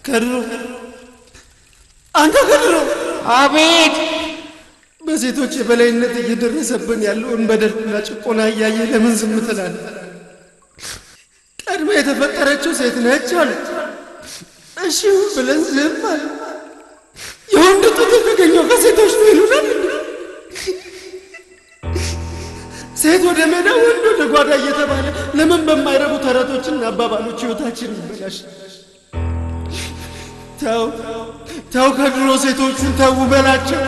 ከድሮ አንተ ከድሮ አቤት በሴቶች የበላይነት እየደረሰብን ያለውን በደልና ጭቆና እያየ ለምን ዝም ትላለህ? ቀድማ የተፈጠረችው ሴት ነች አሉ። እሺ ብለን ዝም አለ። የወንድ ጡት የተገኘው ከሴቶች ነው ይሉናል። ሴት ወደ ሜዳ ወንድ ወደ ጓዳ እየተባለ ለምን በማይረቡ ተረቶችና አባባሎች ህይወታችን ይበላሽ? ተው ከድሮ ሴቶቹን ተው በላቸው።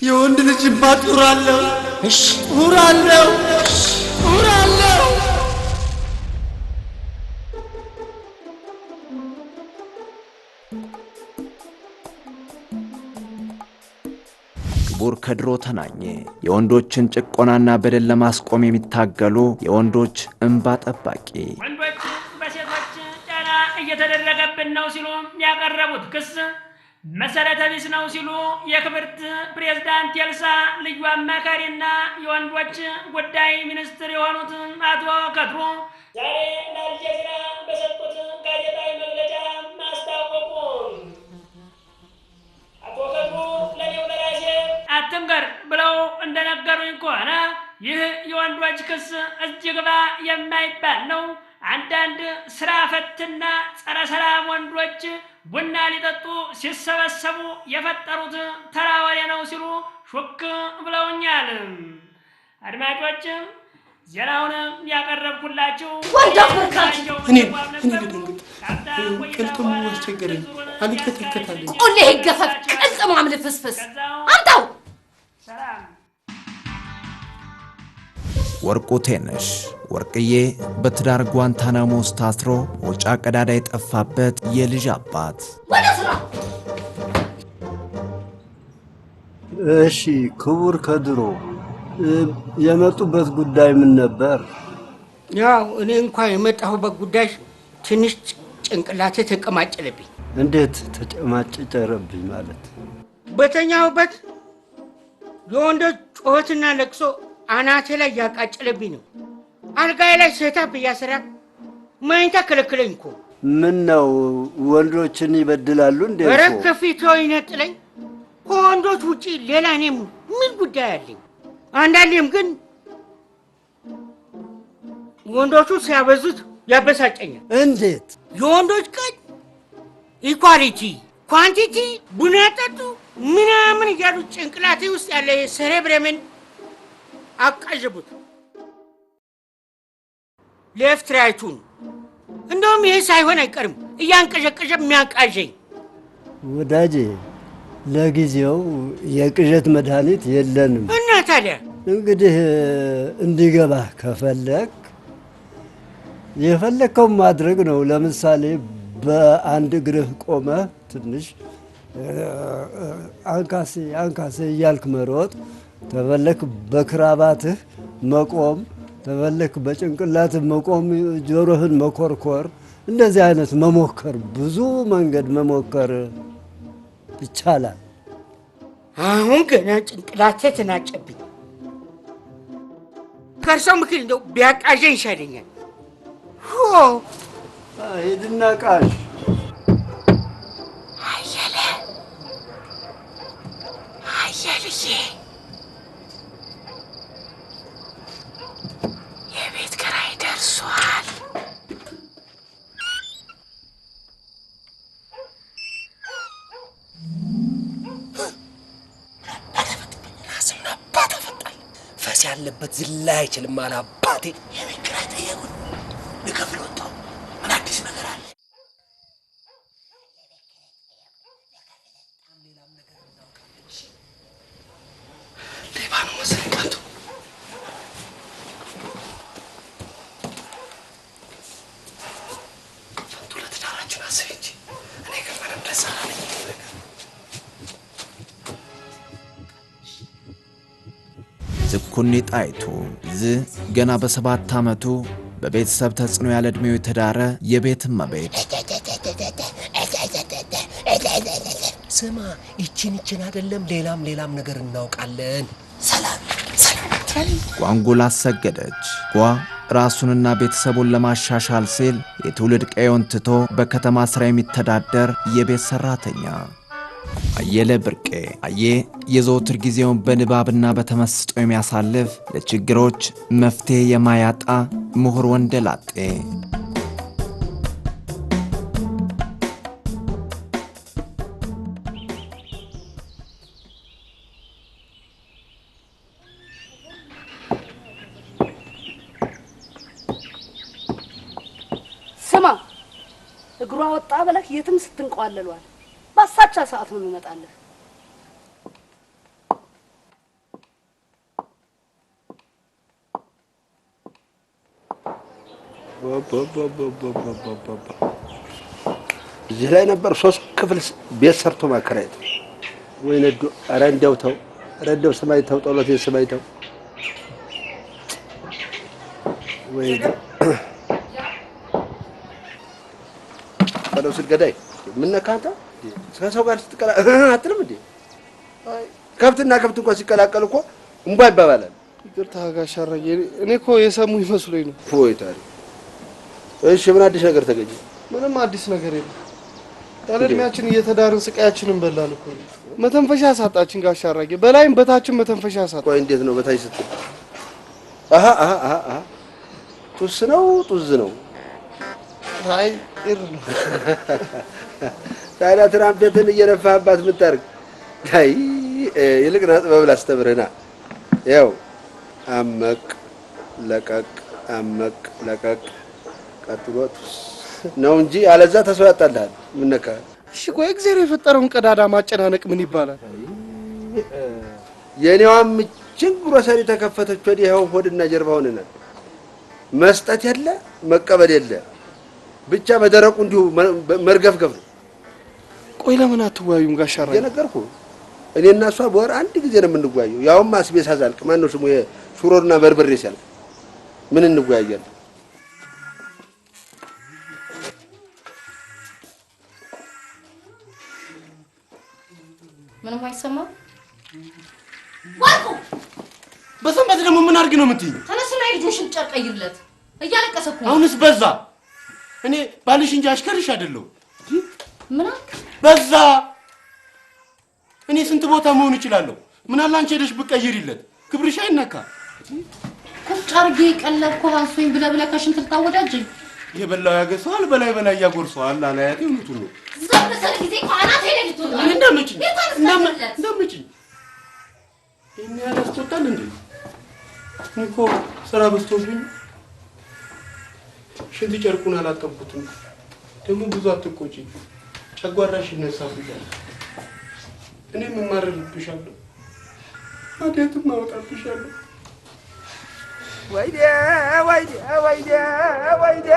የወንድ ልጅ ጡር አለው። እሺ ጡር አለው። ክቡር ከድሮ ተናኘ የወንዶችን ጭቆናና በደል ለማስቆም የሚታገሉ የወንዶች እንባ ጠባቂ። ወንዶች በሴቶች ጫና እየተደረገብን ነው ሲሉ ያቀረቡት ክስ መሰረተ ቢስ ነው ሲሉ የክብርት ፕሬዝዳንት ኤልሳ ልዩ አማካሪና የወንዶች ጉዳይ ሚኒስትር የሆኑት አቶ ከድሮ ዛሬ ለአልጀዚራ በሰጡት ጋዜጣዊ መግለጫ ማስታወቁ። አቶ ከድሮ ለኔው ለራሴ አትምከር ብለው እንደነገሩኝ ከሆነ ይህ የወንዶች ክስ እጅግ የማይባል ነው። አንዳንድ ስራ ፈትና ጸረ ሰላም ወንዶች ቡና ሊጠጡ ሲሰበሰቡ የፈጠሩት ተራ ወሬ ነው ሲሉ ሹክ ብለውኛል። አድማጮች ዜናውን ያቀረብኩላችሁ ቅልጥሙ አስቸገረኝ። አልከተከታለኝ ቁሌ ይገፈፍ ቅልጥሙ አምልፍስፍስ አምጣው። ሰላም ወርቁ ቴነሽ ወርቅዬ በትዳር ጓንታናሞ ውስጥ ታስሮ መውጫ ቀዳዳ የጠፋበት የልጅ አባት። እሺ ክቡር ከድሮ የመጡበት ጉዳይ ምን ነበር? ያው እኔ እንኳን የመጣሁበት ጉዳይ ትንሽ ጭንቅላቴ ተቀማጨለብኝ። እንዴት ተጨማጨረብኝ ማለት? በተኛሁበት የወንዶች ጩኸትና ለቅሶ አናቴ ላይ ያቃጨለብኝ ነው። አልጋዬ ላይ ሴታፕ እያሰራ መኝታ ከለከለኝ እኮ። ምን ነው ወንዶችን ይበድላሉ እንዴ? ኧረ ከፊቶ ይነጥለኝ። ከወንዶች ውጪ ሌላ እኔም ምን ጉዳይ አለኝ? አንዳንዴም ግን ወንዶቹ ሲያበዙት ያበሳጨኛል። እንዴት? የወንዶች ቀን ኢኳሊቲ ኳንቲቲ ቡና ጠጡ ምናምን እያሉ ጭንቅላቴ ውስጥ ያለ ሰሬብረምን አቃዥቡት። ሌፍት ራይቱን እንደውም ይሄ ሳይሆን አይቀርም እያንቀዠቀዠ የሚያቃዠኝ። ወዳጄ ለጊዜው የቅዠት መድኃኒት የለንም እና ታዲያ እንግዲህ እንዲገባህ ከፈለክ የፈለከው ማድረግ ነው። ለምሳሌ በአንድ እግርህ ቆመህ ትንሽ አንካሴ እያልክ መሮጥ፣ ተፈለክ በክራባትህ መቆም፣ ተፈለክ በጭንቅላትህ መቆም፣ ጆሮህን መኮርኮር፣ እንደዚህ አይነት መሞከር፣ ብዙ መንገድ መሞከር ይቻላል። አሁን ገና ጭንቅላቴ ተናጨብኝ። ከእርሰው ምክር እንደው ቢያቃዠኝ ይሻለኛል። ሂድና ቃዥ። አየልዬ የቤት ኪራይ ደርሷል። ፈስ ያለበት ዝላ አይችልም አለ አባቴ። የቤት ኪራይ ጠየቁን ልከፍል ወጣሁ። ምን አዲስ ነገር አለ? ሌባ ነው መሰለኝ አንቱ። ፈንቱ ለትዳራችሁን አስቢ እንጂ እኔ ግን ምንም ደስ አላለኝ። ዝኩኒ ጣይቱ ገና በ7 ዓመቱ በቤተሰብ ተጽዕኖ ያለ ዕድሜው የተዳረ የቤት እመቤት። ስማ ይችን አይደለም ሌላም ነገር እናውቃለን። ሰላም ጓንጉላ አሰገደች። ጓ ራሱንና ቤተሰቡን ለማሻሻል ሲል የትውልድ ቀየውን ትቶ በከተማ ስራ የሚተዳደር የቤት ሰራተኛ አየለ ብርቄ። አየ የዘወትር ጊዜውን በንባብና በተመስጦ የሚያሳልፍ ለችግሮች መፍትሄ የማያጣ ምሁር ወንደላጤ። ስማ እግሯ ወጣ ብለህ የትም ስትንቋለሏል ባሳቻ ሰዓት ነው የሚመጣልህ። እዚህ ላይ ነበር 3 ክፍል ቤት ሰርቶ ማከራየት። ወይ ነዶ ኧረ እንደው ተው፣ ኧረ እንደው ሰማይ ተው፣ ጦሎት ሰማይ ተው። ወይ ቀለው ስገዳይ ምን ነካታ ከሰው ጋር ስትቀላ አትልም እንዴ? ከብትና ከብት እንኳን ሲቀላቀል እኮ እንባ ይባባላል። ይቅርታ ጋሽ አራጌ፣ እኔ እኮ የሰሙ ይመስሉኝ ነው። ፎይ ታዲያ እሺ፣ ምን አዲስ ነገር ተገኘ? ምንም አዲስ ነገር የለም። ያለ እድሜያችን እየተዳርን ስቃያችንን በላን እኮ። መተንፈሻ ሳጣችን ጋሽ አራጌ፣ በላይም በታችን መተንፈሻ ሳጣ። ቆይ እንዴት ነው በታች ስትል? አሃ ጡስ ነው ጡዝ ነው? አይ ኢር ነው። ታዲያ ትራምፔትን እየነፋህባት ምታርግ? አይ ይልቅ ና ጥበብ ላስተምርህና። ያው አመቅ ለቀቅ አመቅ ለቀቅ ቀጥሎ ነው እንጂ አለዛ ተስፋ ያጣልሃል። ምን ነካ? እሺ ቆይ እግዚአብሔር የፈጠረውን ቀዳዳ ማጨናነቅ ምን ይባላል? የኔዋም እችን ግሮሰሪ ተከፈተች ወዲህ ይኸው ሆድና ጀርባ ሆነናል። መስጠት የለ መቀበል የለ ብቻ በደረቁ እንዲሁ መርገፍገፍ ነው። ቆይ ለምን አትወያዩም ጋሽ አራጌ? የነገርኩህ እኔና እሷ በወር አንድ ጊዜ ነው የምንወያየው። ያውም አስቤዛ ሳልቅ ማነው ስሙ የሹሮና በርበሬ ሲያልቅ ምን እንወያያለን? ምንም አይሰማም። ዋቆ በሰንበት ደግሞ ምን አድርግ ነው የምትይኝ? ተነስና ልጆሽን ጨርቅ ቀይርለት። እያለቀሰ እኮ ነው። አሁንስ በዛ። እኔ ባልሽ እንጂ አሽከርሽ አይደለሁ። ምን አልክ? በዛ። እኔ ስንት ቦታ መሆን እችላለሁ። ምን አለ አንቺ ሄደሽ ብትቀይሪለት ክብርሽ አይነካ። ቁጭ አድርጌ ቀለብኩ አንሶኝ ብለህ ከሽንት ልታወዳጅኝ። የበላው ያገሰዋል በላይ በላይ ያጎርሰዋል። አላያት እውነቱን ነው። ዘብ ሰለ ጊዜ ቋናት ሄደልቶ ነው። እንደምጭኝ እኔ ያላስቆጣል እንዴ? እኮ ስራ በዝቶብኝ ሽንት ጨርቁን አላጠብኩትም። ደግሞ ብዙ አትቆጪ፣ ጨጓራሽ ይነሳብኛል። እኔ ምን ማረልብሻለሁ? አዴትም አወጣብሻለሁ። ወይዴ ወይዴ ወይዴ ወይዴ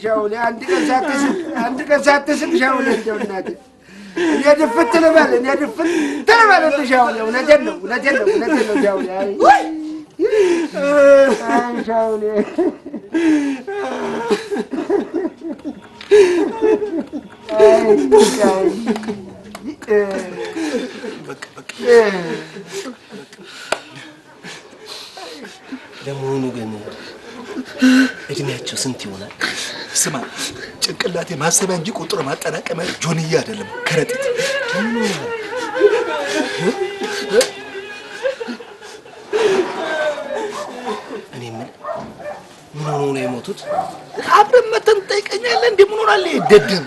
ሻውሌ አንድ ቀን ሳትስቅ ሻውሌ እንደው እናቴ እኔ ድፍት ልበል ሻውሌ። እውነቴን ነው ሻውሌ። አይ ሻውሌ ለመሆኑ ግን እድሜያቸው ስንት ይሆናል? ስማ ጭንቅላቴ ማሰቢያ እንጂ ቁጥር ማጠናቀሚያ ጆንያ አይደለም፣ ከረጢት። እኔ ምን ሆኖ ነው የሞቱት? አብረን መተን ጠይቀኛለህ እንዴ? ምን ሆናል? ደደም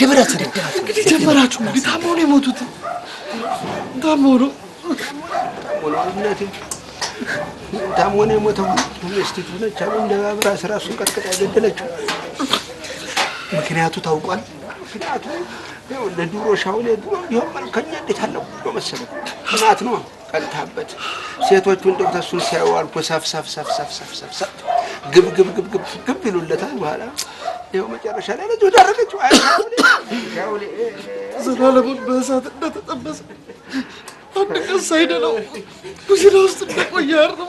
ደበራችሁ እንዴ? ታሞ ነው የሞቱት። ታሞ ነው ታሞ ነው የሞተው። ሚስቲቱ ነች አሉ እንደ ባብራ ራሱን ቀጥቅጣ ያገደለችው። ምክንያቱ ታውቋል? ምክንያቱ ያው ለድሮ ሻውሌ ድሮ ቢሆን መልከኛ እንዴት አለው ነው መሰለህ። እናት ነው ቀልታበት። ሴቶቹ እንደው ተሱን ሲያዩ አልኮ ሰፍ ግብ ይሉለታል። በኋላ ይኸው መጨረሻ ላይ ልጅ ወዳረገችው ዘላለሙን በእሳት እንደተጠበሰ አንድ ቀን ሳይደለው ኩሽና ውስጥ እንደቆየ አርሙ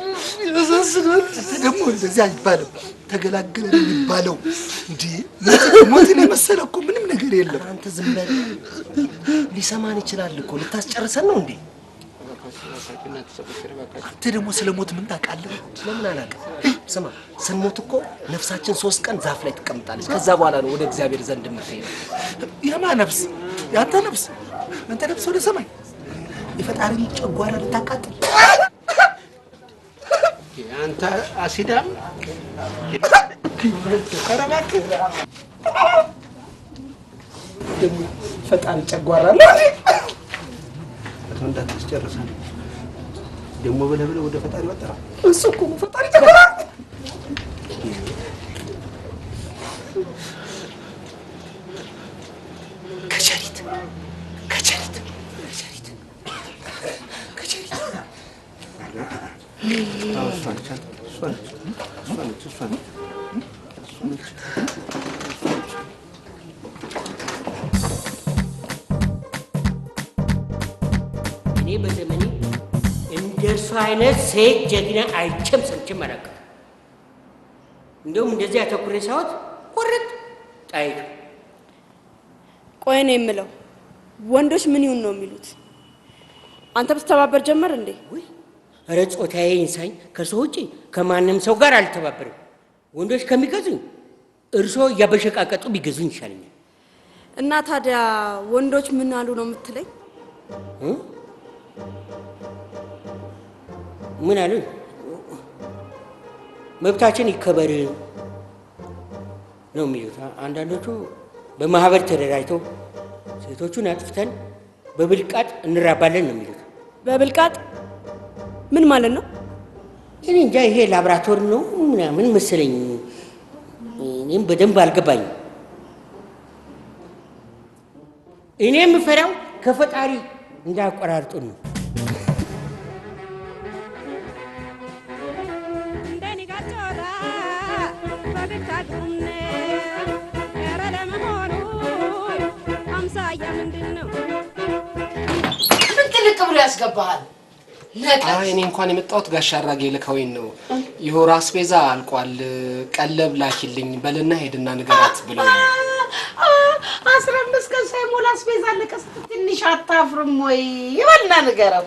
ያሳስናል። ደግሞ እንደዚህ አይባልም፣ ተገላገለ የሚባለው እንዴ። ሞትን የመሰለ እኮ ምንም ነገር የለም። አንተ ዝም በል፣ ሊሰማን ይችላል እኮ። ልታስጨርሰን ነው እንዴ? አንተ ደግሞ ስለ ሞት ምን ታውቃለህ? ስለምን አላውቅም? ስማ፣ ስንሞት እኮ ነፍሳችን 3 ቀን ዛፍ ላይ ትቀምጣለች። ከዛ በኋላ ነው ወደ እግዚአብሔር ዘንድ የምትሄደው። የማ ነፍስ? ያንተ ነፍስ? አንተ ነፍስ ወደ ሰማይ የፈጣሪ ጨጓራ ልታቃጥል? አንተ አሲዳም ከረባክ ደግሞ ፈጣሪ ጨጓራ ነው እንዳትጨርሳል ደግሞ ብለህ ወደ ፈጣሪ ወጣ። እሱ እኮ ፈጣሪ ጨጓራ ከቸሪት እኔ በዘመኔ እንደሱ አይነት ሴት ጀግና አይቼም ሰምቼም አላውቅም። እንደውም እንደዚህ አተኩሬ ሳወት ቁርጥ ጣይቱ። ቆይ ነው የምለው ወንዶች ምን ይሁን ነው የሚሉት? አንተ ብትተባበር ጀመር እንዴ? ኧረ ጾታዬ ይንሳኝ፣ ከሰው ውጪ ከማንም ሰው ጋር አልተባበርም። ወንዶች ከሚገዙኝ እርሶ እያበሸቃቀጡ ቢገዙኝ ይሻለኛል። እና ታዲያ ወንዶች ምን አሉ ነው የምትለኝ? ምን አሉ? መብታችን ይከበር ነው የሚሉት። አንዳንዶቹ በማህበር ተደራጅተው ሴቶቹን አጥፍተን በብልቃጥ እንራባለን ነው የሚሉት። በብልቃጥ ምን ማለት ነው? እኔ እንጃ፣ ይሄ ላብራቶሪ ነው ምናምን መሰለኝ። እኔም በደንብ አልገባኝም። እኔ የምፈራው ከፈጣሪ እንዳያቆራርጡን ነው። ብሎ ያስገባሃል። አይ እኔ እንኳን የመጣሁት ጋሽ አራጌ ልከውኝ ነው። የወር አስቤዛ አልቋል፣ ቀለብ ላኪልኝ በልና ሄድና ንገራት ብለው ነው። 15 ቀን ሳይሞላ አስቤዛ ለቀስ ትንሽ አታፍርም ወይ? ይበልና ንገረው።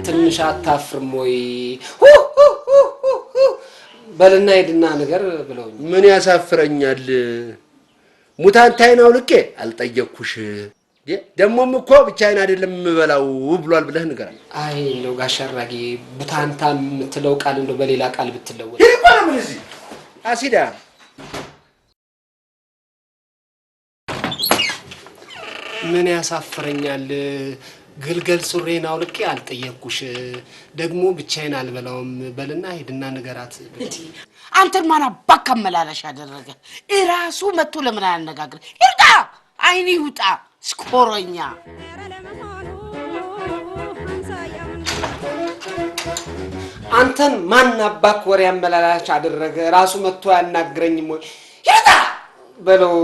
ትንሽ አታፍርም ወይ? በልና ሄድና ነገር ብለውኝ። ምን ያሳፍረኛል? ሙታንታይን አውልቄ አልጠየቅኩሽ። ደሞም እኮ ብቻዬን አይደለም የምበላው ብሏል ብለህ ንገራል። አይ ነው ጋሽ አራጌ ቡታንታ የምትለው ቃል እንደው በሌላ ቃል ብትለወጥ ይባላል። ምን እዚህ አሲዳ ምን ያሳፍረኛል? ግልገል ሱሬን አውልቄ አልጠየቅኩሽ፣ ደግሞ ብቻዬን አልበላውም በልና ሄድና ንገራት። አንተን ማን አባካ መላላሽ ያደረገ? እራሱ መጥቶ ለምን አያነጋግር? ይውጣ፣ አይኔ ይውጣ። ስኮሮኛ አንተን ማን አባክ ወሬ አመላላሽ አደረገ? ራሱ መጥቶ ያናግረኝም ወይ? ይውጣ በለው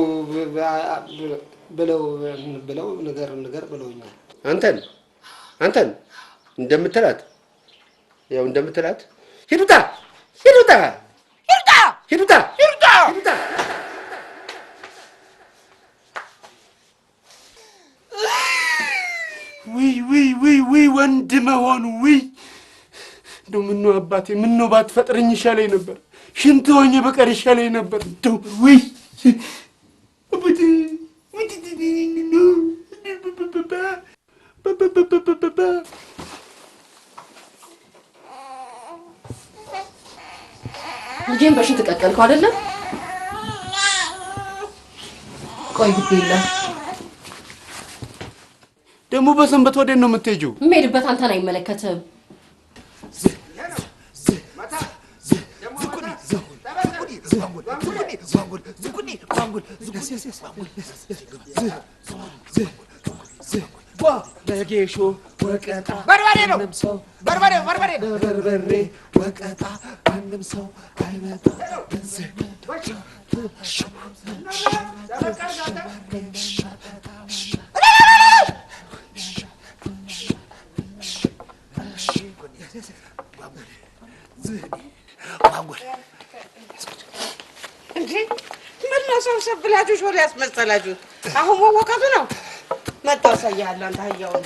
ነገር ብለውኛል። አንተን እንደምትላት ያው እንደምትላት ሂዱታ ውይ ወንድ መሆኑ ውይ እንደው ምነው አባቴ ምነው ባትፈጥረኝ ይሻለኝ ነበር። ሽንት ሆኜ በቀር ይሻለኝ ነበር። እንደው ውይ ልጄን በሽንት ተቀቀልኩ አይደለም? ቆይ ግድ የለም ደግሞ በሰንበት ወዴት ነው የምትሄጂው? የምሄድበት አንተን አይመለከትም። ለጌሾ ወቀጣ በርበሬ ነው በርበሬ በርበሬ ወቀጣ ማንም ሰው አይመጣ እንጂ ምን ነው ሰብሰብ ብላችሁ ሾላ ያስመሰላችሁት? አሁን መወቀቱ ነው። መጣ አሳያለሁ። አንተ አህያውን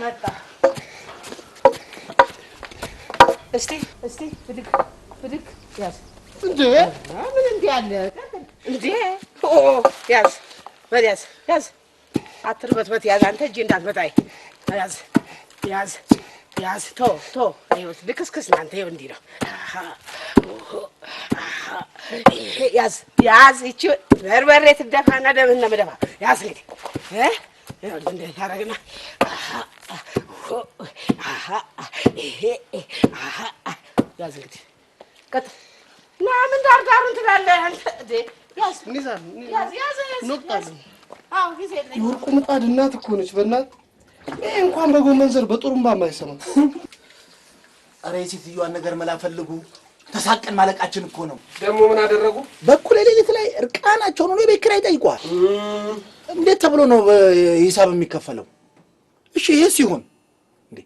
መጣ። እስቲ ብድግ ያዝ እንዴ! ምን እንዴ አለ እንዴ? ያዝ ያዝ አትርበትበት ያዝ። አንተ እጄ እንዳትመጣኝ ያዝ ቶ አይወስ ልክስክስ ናንተ ይኸው እንዲህ ነው። ያዝ ይቺ በርበሬ ትደፋና ደምህን ነው የምደፋ። ያዝ እንግዲህ እንደ ታረግና ያዝ እንግዲህ ቀጥ ለምን ዳርዳሩን ትላለህ አንተ? ያዝ ጊዜ የወርቁ ምጣድ እናት እኮ ነች። በእናትህ ይሄ እንኳን በጎመን ዘር በጥሩምባ የማይሰማ። ኧረ የሴትዮዋን ነገር መላ ፈልጉ። ተሳቀን ማለቃችን እኮ ነው። ደግሞ ምን አደረጉ? በኩል ሌሊት ላይ እርቃናቸውን ሆኖ የቤት ኪራይ ጠይቋል። እንዴት ተብሎ ነው ሂሳብ የሚከፈለው? እሺ ይሄ ሲሆን እንዴ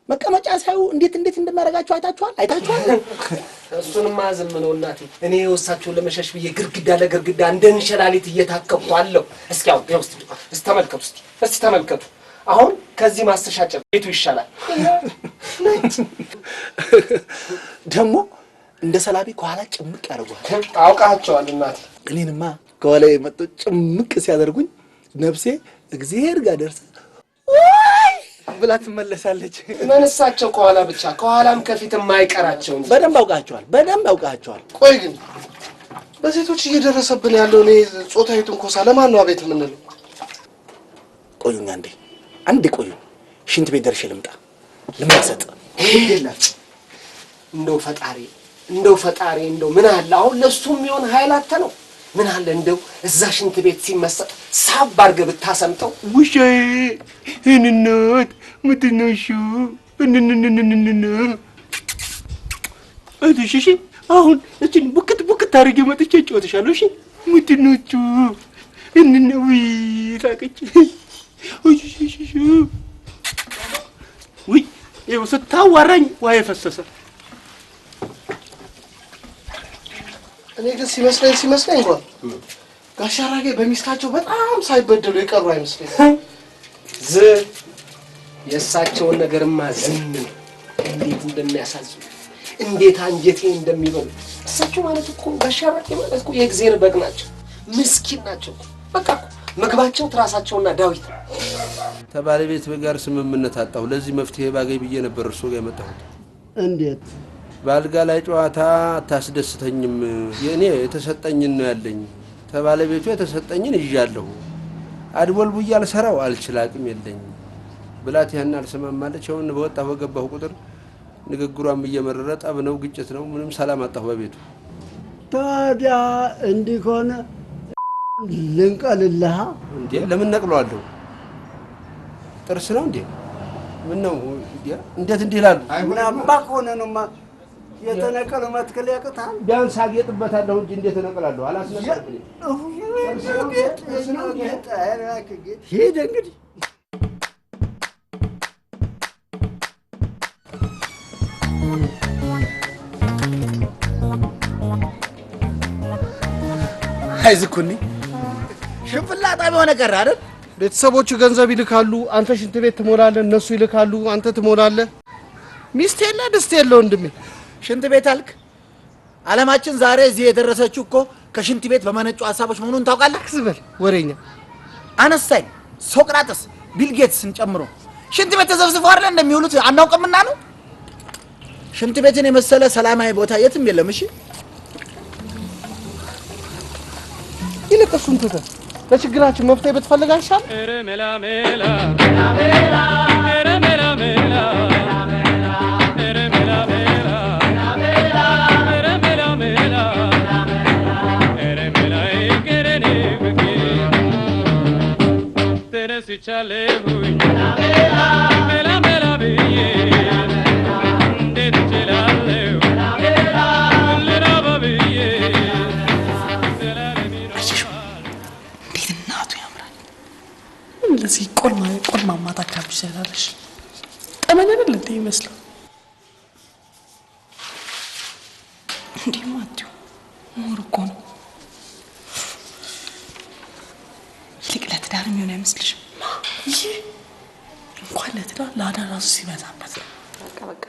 መቀመጫ ሳዩ እንዴት እንደማደርጋቸው አይታችኋል? እሱንማ ዝም ነው እናቴ። እኔ ወሳቸውን ለመሸሽ ብዬ ግርግዳ ለግርግዳ እንደ እንሸላሊት እየታከብኩ አለሁ። እስኪ አሁን እስቲ ተመልከቱ። አሁን ከዚህ ማስተሻጨት ቤቱ ይሻላል። ደግሞ እንደ ሰላቢ ከኋላ ጭምቅ ያደርጓል። አውቃቸዋል እናቴ። እኔንማ ከኋላ የመጡ ጭምቅ ሲያደርጉኝ ነፍሴ እግዚአብሔር ጋር ደርሳ ወይ ብላ ትመለሳለች። መንሳቸው ከኋላ ብቻ ከኋላም ከፊት የማይቀራቸው እንጂ በደንብ አውቃቸዋል። ቆይ ግን በሴቶች እየደረሰብን ያለው እኔ ጾታዊ ትንኮሳ ለማን ነው አቤት የምንለው? ቆዩኛ አንዴ ቆዩ። ሽንት ቤት ደርሼ ልምጣ። ልማሰጥ እንደው ፈጣሪ ምን አለ አሁን ለሱ የሚሆን ኃይል አተ ነው። ምን አለ እንደው እዛ ሽንት ቤት ሲመሰጥ ሳብ አድርገህ ብታሰምጠው። ውሻዬ እንናት ምትነሹ እንንንንንንና እሺ አሁን እቺን ቡክት አድርጌ መጥቼ ጨዋታሻለሁ። እሺ ምትነቹ እንነው ታቀች ውይ ይኸው ስታዋራኝ ውሃ የፈሰሰ። እኔ ግን ሲመስለኝ እንኳን ጋሽ አራጌ በሚስታቸው በጣም ሳይበደሉ የቀሩ አይመስለኝም። የእሳቸውን ነገርማ ዝም ነው። እንዴት እንደሚያሳዝኑ እንዴት አንጀቴ እንደሚበሉ። እሳቸው ማለት እኮ ጋሽ አራጌ ማለት እኮ የእግዚአብሔር በግ ናቸው። ምስኪን ናቸው። በቃ ምግባቸው ትራሳቸውና ዳዊት። ከባለቤት ጋር ስምምነት አጣሁ። ለዚህ መፍትሄ ባገኝ ብዬ ነበር እርሶ ጋር የመጣሁት። እንዴት? ባልጋ ላይ ጨዋታ አታስደስተኝም። የእኔ የተሰጠኝን ነው ያለኝ። ከባለቤቱ የተሰጠኝን ይዣለሁ። አድቦል ቡያ አልሰራው አልችል አቅም የለኝ ብላት ያን አልሰማማለች። አሁን በወጣሁ በገባሁ ቁጥር ንግግሯም እየመረረ ጠብ ነው፣ ግጭት ነው። ምንም ሰላም አጣሁ በቤቱ። ታዲያ እንዲህ ከሆነ ልንቀልልሃ እንዴ? ለምን ነቅለዋለሁ? ጥርስ ነው እንዴ? ምን ነው እንዴት እንዲህ ይላሉ? ምን አባ ከሆነ ነውማ የተነቀለ መትከል ያቅታል። ቢያንስ አጌጥበታለሁ እንጂ እንዴት እነቅላለሁ? አላስነቀልም። ሂድ እንግዲህ አይዝኩኒ ሽንፍላ ጣቢ ሆነ ቀረ አይደል? ቤተሰቦቹ ገንዘብ ይልካሉ፣ አንተ ሽንት ቤት ትሞላለህ። እነሱ ይልካሉ፣ አንተ ትሞላለህ። ሚስት የለ ድስት የለ ወንድሜ። ሽንት ቤት አልክ? ዓለማችን ዛሬ እዚህ የደረሰችው እኮ ከሽንት ቤት በመነጩ ሀሳቦች መሆኑን ታውቃለህ? ዝም ወሬኛ። አነስታይን፣ ሶቅራጥስ፣ ቢል ጌትስን ጨምሮ ሽንት ቤት ተዘፍዝፈው አይደል እንደሚውሉት አናውቅምና ነው። ሽንት ቤትን የመሰለ ሰላማዊ ቦታ የትም የለም። እሺ ይልቅ እሱን ትተህ ለችግራችን መፍትሄ ብትፈልግ አይሻልም? ተነስቻለሁኝ መላ መላ ብዬ እንዴት እችላለሁ ልራባ ብዬ እንዴት እናቱ ያምራል። ለዚህ ቆልማማ ታካብሽ ያላለሽ ጠመነን እንዴ ይመስላል። እንዴ ማቲው ሞር እኮ ነው። ይልቅ ለትዳር የሚሆን አይመስልሽም? ይሄ እንኳን ለትዳር ለአዳር ራሱ ሲበዛበት ነው። በቃ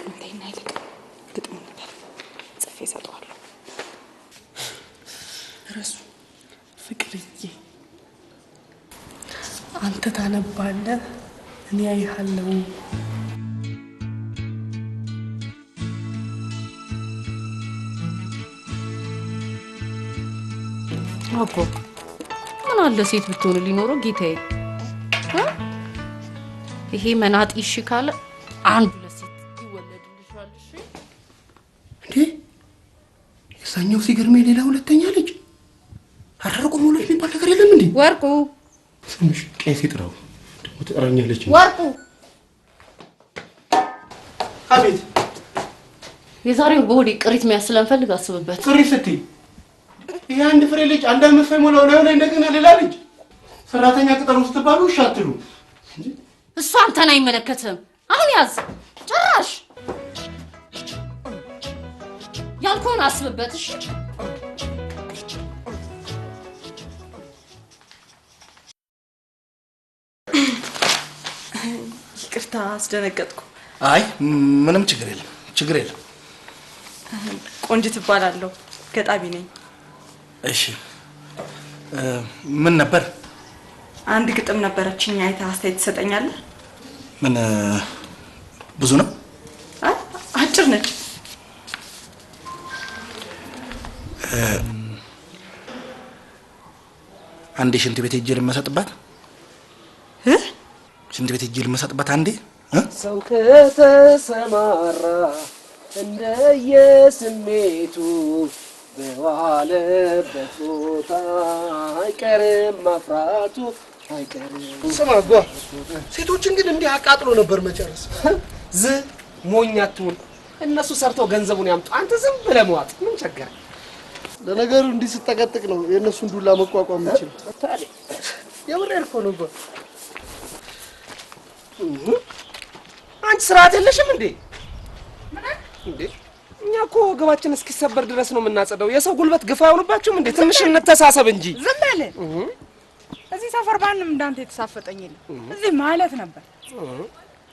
እንዴና ይልቅ ግጥም ነበር ጽፌ እሰጠዋለሁ። ረሱ ፍቅርዬ አንተ ታነባለህ እኔ አይሃለሁ። አቦ ምን አለ ሴት ብትሆን ሊኖረው ጌታዬ። ይሄ መናጢ እሺ ካለ አንዱ ለሴት ይወለድልሻል። እሺ እንዴ የዛኛው ሲገርመኝ ሌላ ሁለተኛ ልጅ አደረቁ ሙሉ የሚባል ነገር የለም እንዴ? ወርቁ ትንሽ ቄስ ይጥራው ደግሞ ትጠራኛለች። ወርቁ አቤት። የዛሬው በሆዴ ቅሪት የሚያስለንፈልግ አስብበት። ቅሪት ስትይ ይሄ አንድ ፍሬ ልጅ አንድ አመት ሳይሞላው ላይ እንደገና ሌላ ልጅ ሰራተኛ ቅጠሩ ስትባሉ እሺ አትሉ። እሱ አንተን አይመለከትም። አሁን ያዝ ጭራሽ ያልኩህን አስብበት። እሺ ይቅርታ አስደነገጥኩ። አይ ምንም ችግር የለም ችግር የለም። ቆንጂት እባላለሁ ገጣሚ ነኝ። እሺ ምን ነበር? አንድ ግጥም ነበረችኝ አይተህ አስተያየት ትሰጠኛለህ? ምን ብዙ ነው? አጭር ነች። አንዴ ሽንት ቤት ሄጄ ልመሰጥባት ሽንት ቤት ሄጄ ልመሰጥባት አንዴ ሰው ከተሰማራ እንደየስሜቱ በዋለበት ቦታ አይቀርም ማፍራቱ አይቀርም። ስማ ጓ ሴቶችን ግን እንዲህ አቃጥሎ ነበር መጨረስ። ሞኝ አትሁን። እነሱ ሰርተው ገንዘቡን ያምጡ፣ አንተ ዝም ብለህ መዋጥ ምን ቸገረ? ለነገሩ እንዲህ ስጠቀጥቅ ነው የእነሱን ዱላ መቋቋም የምችል። ታዲያ የምሬን እኮ ነው ጓ። አንቺ ስርዓት የለሽም እንዴ? እንዴ እኛ እኮ ወገባችን እስኪሰበር ድረስ ነው የምናጸደው። የሰው ጉልበት ግፋ አይሆንባችሁም እንዴ? ትንሽ እንተሳሰብ እንጂ። ዝም በል። እዚህ ሰፈር ማንም እንዳንተ የተሳፈጠኝ የለም። እዚህ ማለት ነበር።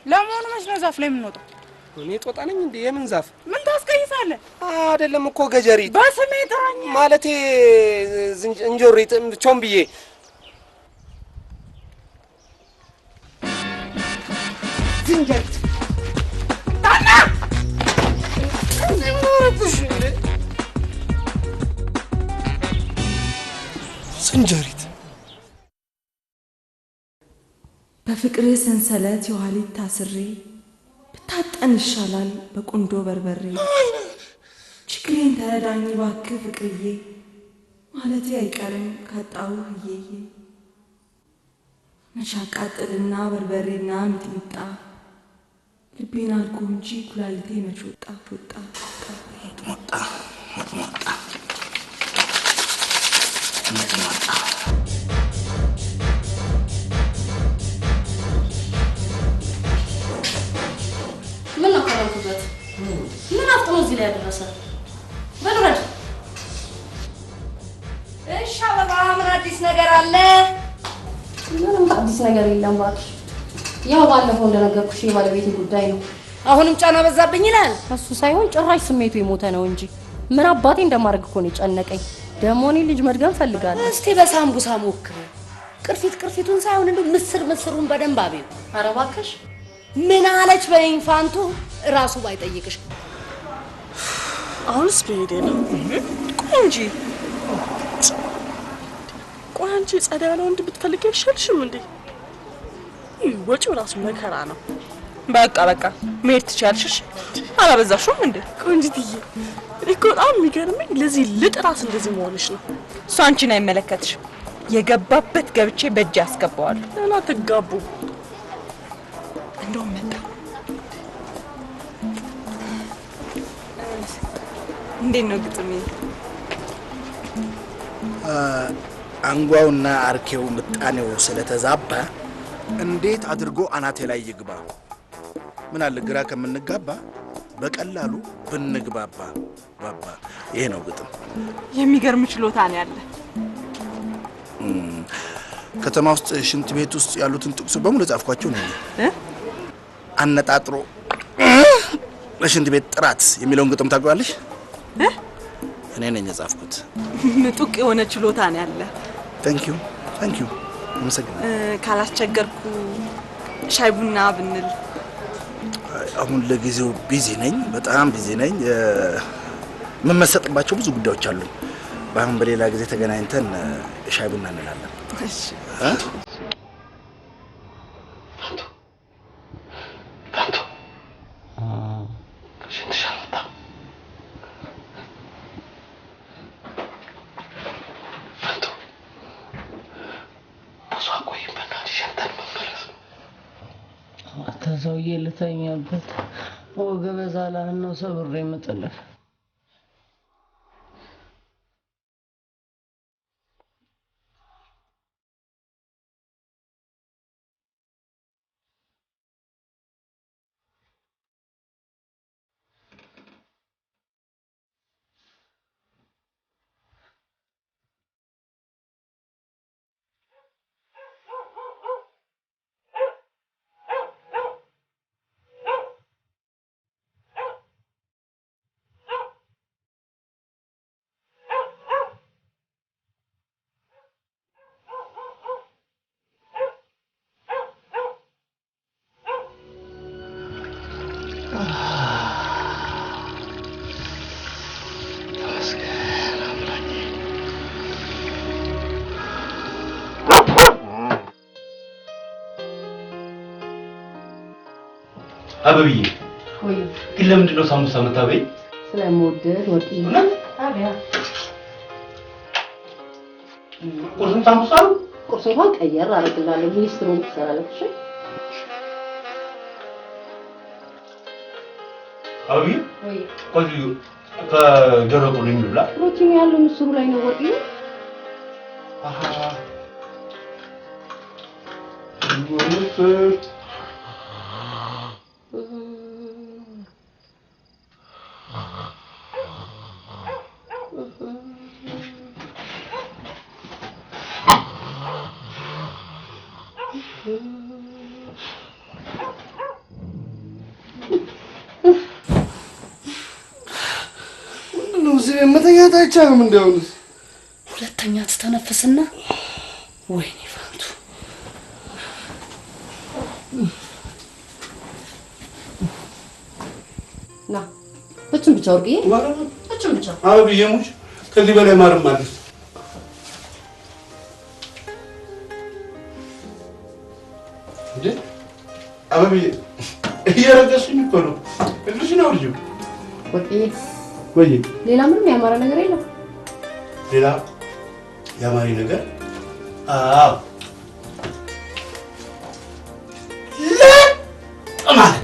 ለመሆኑ መች ነው ዛፍ ላይ የምንወጣው? እኔ ጦጣ ነኝ እንዴ? የምን ዛፍ? ምን ታስቀይሳለህ? አይደለም እኮ ገጀሪት በስሜ ጥራኝ። ማለቴ እንጆሪት ቾምብዬ። ዝንጀሪት ታና ዝንጀሪት በፍቅር ሰንሰለት የኋሊት ታስሬ ብታጠን ይሻላል በቁንዶ በርበሬ። ችግሬን ተረዳኝ እባክህ ፍቅርዬ ማለቴ አይቀርም ካጣው እየዬ። መሻቃጥልና በርበሬና ሚጥሚጣ ልቤን አልኩ እንጂ ኩላሊቴ መች ወጣ ወጣ ወጣ ወጣ ምን አከራኩበት? ምን አፍጥኖ እዚህ ላይ ያደረሰ? በልረድ። እሺ አበባ ምን አዲስ ነገር አለ? ምንም አዲስ ነገር የለም እባክሽ። ያው ባለፈው እንደነገርኩሽ የባለቤቴ ጉዳይ ነው። አሁንም ጫና በዛብኝ ይላል። እሱ ሳይሆን ጭራሽ ስሜቱ የሞተ ነው እንጂ ምን አባቴ እንደማድረግ እኮ ነው የጨነቀኝ። ደግሞ እኔ ልጅ መድገም ፈልጋለሁ። እስቲ በሳምቡሳ ሞክር። ቅርፊቱን ሳይሆን እንደው ምስሩን በደንብ አቤው። ኧረ እባክሽ ምን አለች በይኝ ፋንቱ ራሱ ባይጠይቅሽ። አሁንስ በሄደ ነው። ቆንጂ ቆንጂ ጸዳ ያለው እንድ ብትፈልጊ አይሻልሽም እንዴ? ወጪው ራሱ መከራ ነው። በቃ መሄድ ትችያለሽ። አላበዛሽም እንዴ? ቆንጂትዬ እኔ እኮ በጣም የሚገርመኝ ለዚህ ልጥ ራስ እንደዚህ መሆንሽ ነው። እሱ አንቺን አይመለከትሽም። የገባበት ገብቼ በእጅ አስገባዋለሁ። እና ትጋቡ እንደውም መጣ። እንዴት ነው ግጥሜ? አንጓውና አርኬው ምጣኔው ስለተዛባ እንዴት አድርጎ አናቴ ላይ ይግባ? ምን አለ ግራ ከምንጋባ በቀላሉ ብንግባባ ባባ። ይሄ ነው ግጥም። የሚገርም ችሎታ ነው ያለ። ከተማ ውስጥ ሽንት ቤት ውስጥ ያሉትን ጥቅሶች በሙሉ ጻፍኳቸው ነው። አነጣጥሮ ለሽንት ቤት ጥራት የሚለውን ግጥም ታውቂዋለሽ? እኔ ነኝ የጻፍኩት። ምጡቅ የሆነ ችሎታ ነው ያለ። ታንክ ዩ አመሰግናለሁ። ካላስቸገርኩ ሻይ ቡና ብንል? አሁን ለጊዜው ቢዚ ነኝ፣ በጣም ቢዚ ነኝ። የምመሰጥባቸው ብዙ ጉዳዮች አሉ። ባሁን በሌላ ጊዜ ተገናኝተን ሻይ ቡና እንላለን። እሺ። ሰውዬ ልተኛበት ወገበ ዛላህን ነው ሰብሬ የምጥልህ። አበብዬ ግን ለምንድን ነው ሳሙሳ መታበይ? ስለምወደድ ወጪ ታዲያ ቁርስም ሳሙሳ ነው። ቁርስ እንኳን ቀየር አደርግልሃለሁ። ሚኒስትሩን ትሰራለህ። እሺ አበብዬ ቆይ ከደረቁ ልኝ ብላ ፕሮቲን ያለው ምስሩ ላይ ነው ወጪ። አሃ መተኛት አይቻልም። እንደውስ ሁለተኛ ተተነፈስና ወይኔ ፋንቱ ና እችን ብቻ ወርቄ እችን ብቻ አብዬ ሙች ከዚህ በላይ ማርም ማለት እንዴ? አብዬ እየረገሽኝ እኮ ነው። እልሽ ነው ልጅ ወርቄ ወይ ሌላ ምንም ያማረ ነገር የለም። ሌላ ያማረ ነገር አዎ ለማለት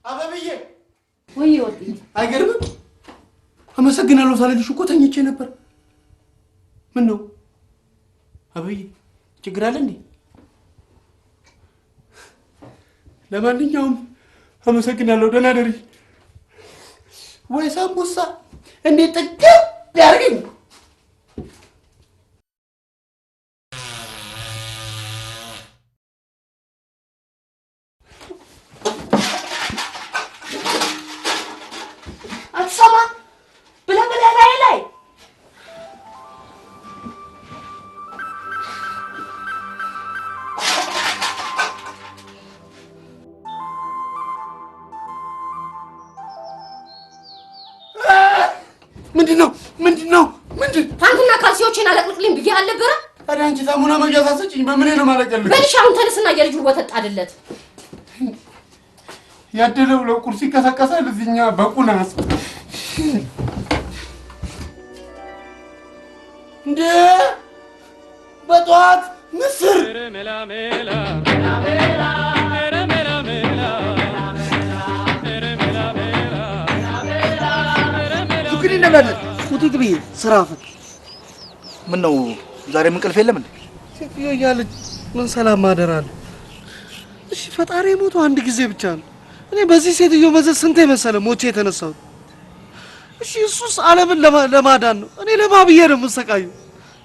አበብዬ ወይ ወርቄ አይገርምም? አመሰግናለሁ ሳልልሽ እኮ ተኝቼ ነበር። ምን ነው አብዬ ችግር አለ እንዴ? ለማንኛውም አመሰግናለሁ። ደህና ደሪ። ወይ ሳምቡሳ እንዴት ጥግብ ያርገኝ። አትሰማ ብለህ ላይ ምንድነው? ሳሰጭኝ በምን ነው ማለት ያለብኝ? በልሻውን ተነስና የልጁን ወተት ጣድለት። ያደለው ለቁርስ ይቀሰቀሳል እዚህኛ በቁናስ እንደ በጧት ምስር ዱክኒ ነበር ቁጢት ቢ ስራ ፈት ምን ነው ዛሬም እንቅልፍ የለም እንዴ? ሴትዮ እያለች ምን ሰላም ማደራል? እሺ ፈጣሪ ሞቶ አንድ ጊዜ ብቻ ነው። እኔ በዚህ ሴትዮ መዘዝ ስንቴ መሰለ ሞቼ የተነሳው። እሺ እሱስ ዓለምን ለማዳን ነው። እኔ ለማብዬ ነው የምሰቃየው።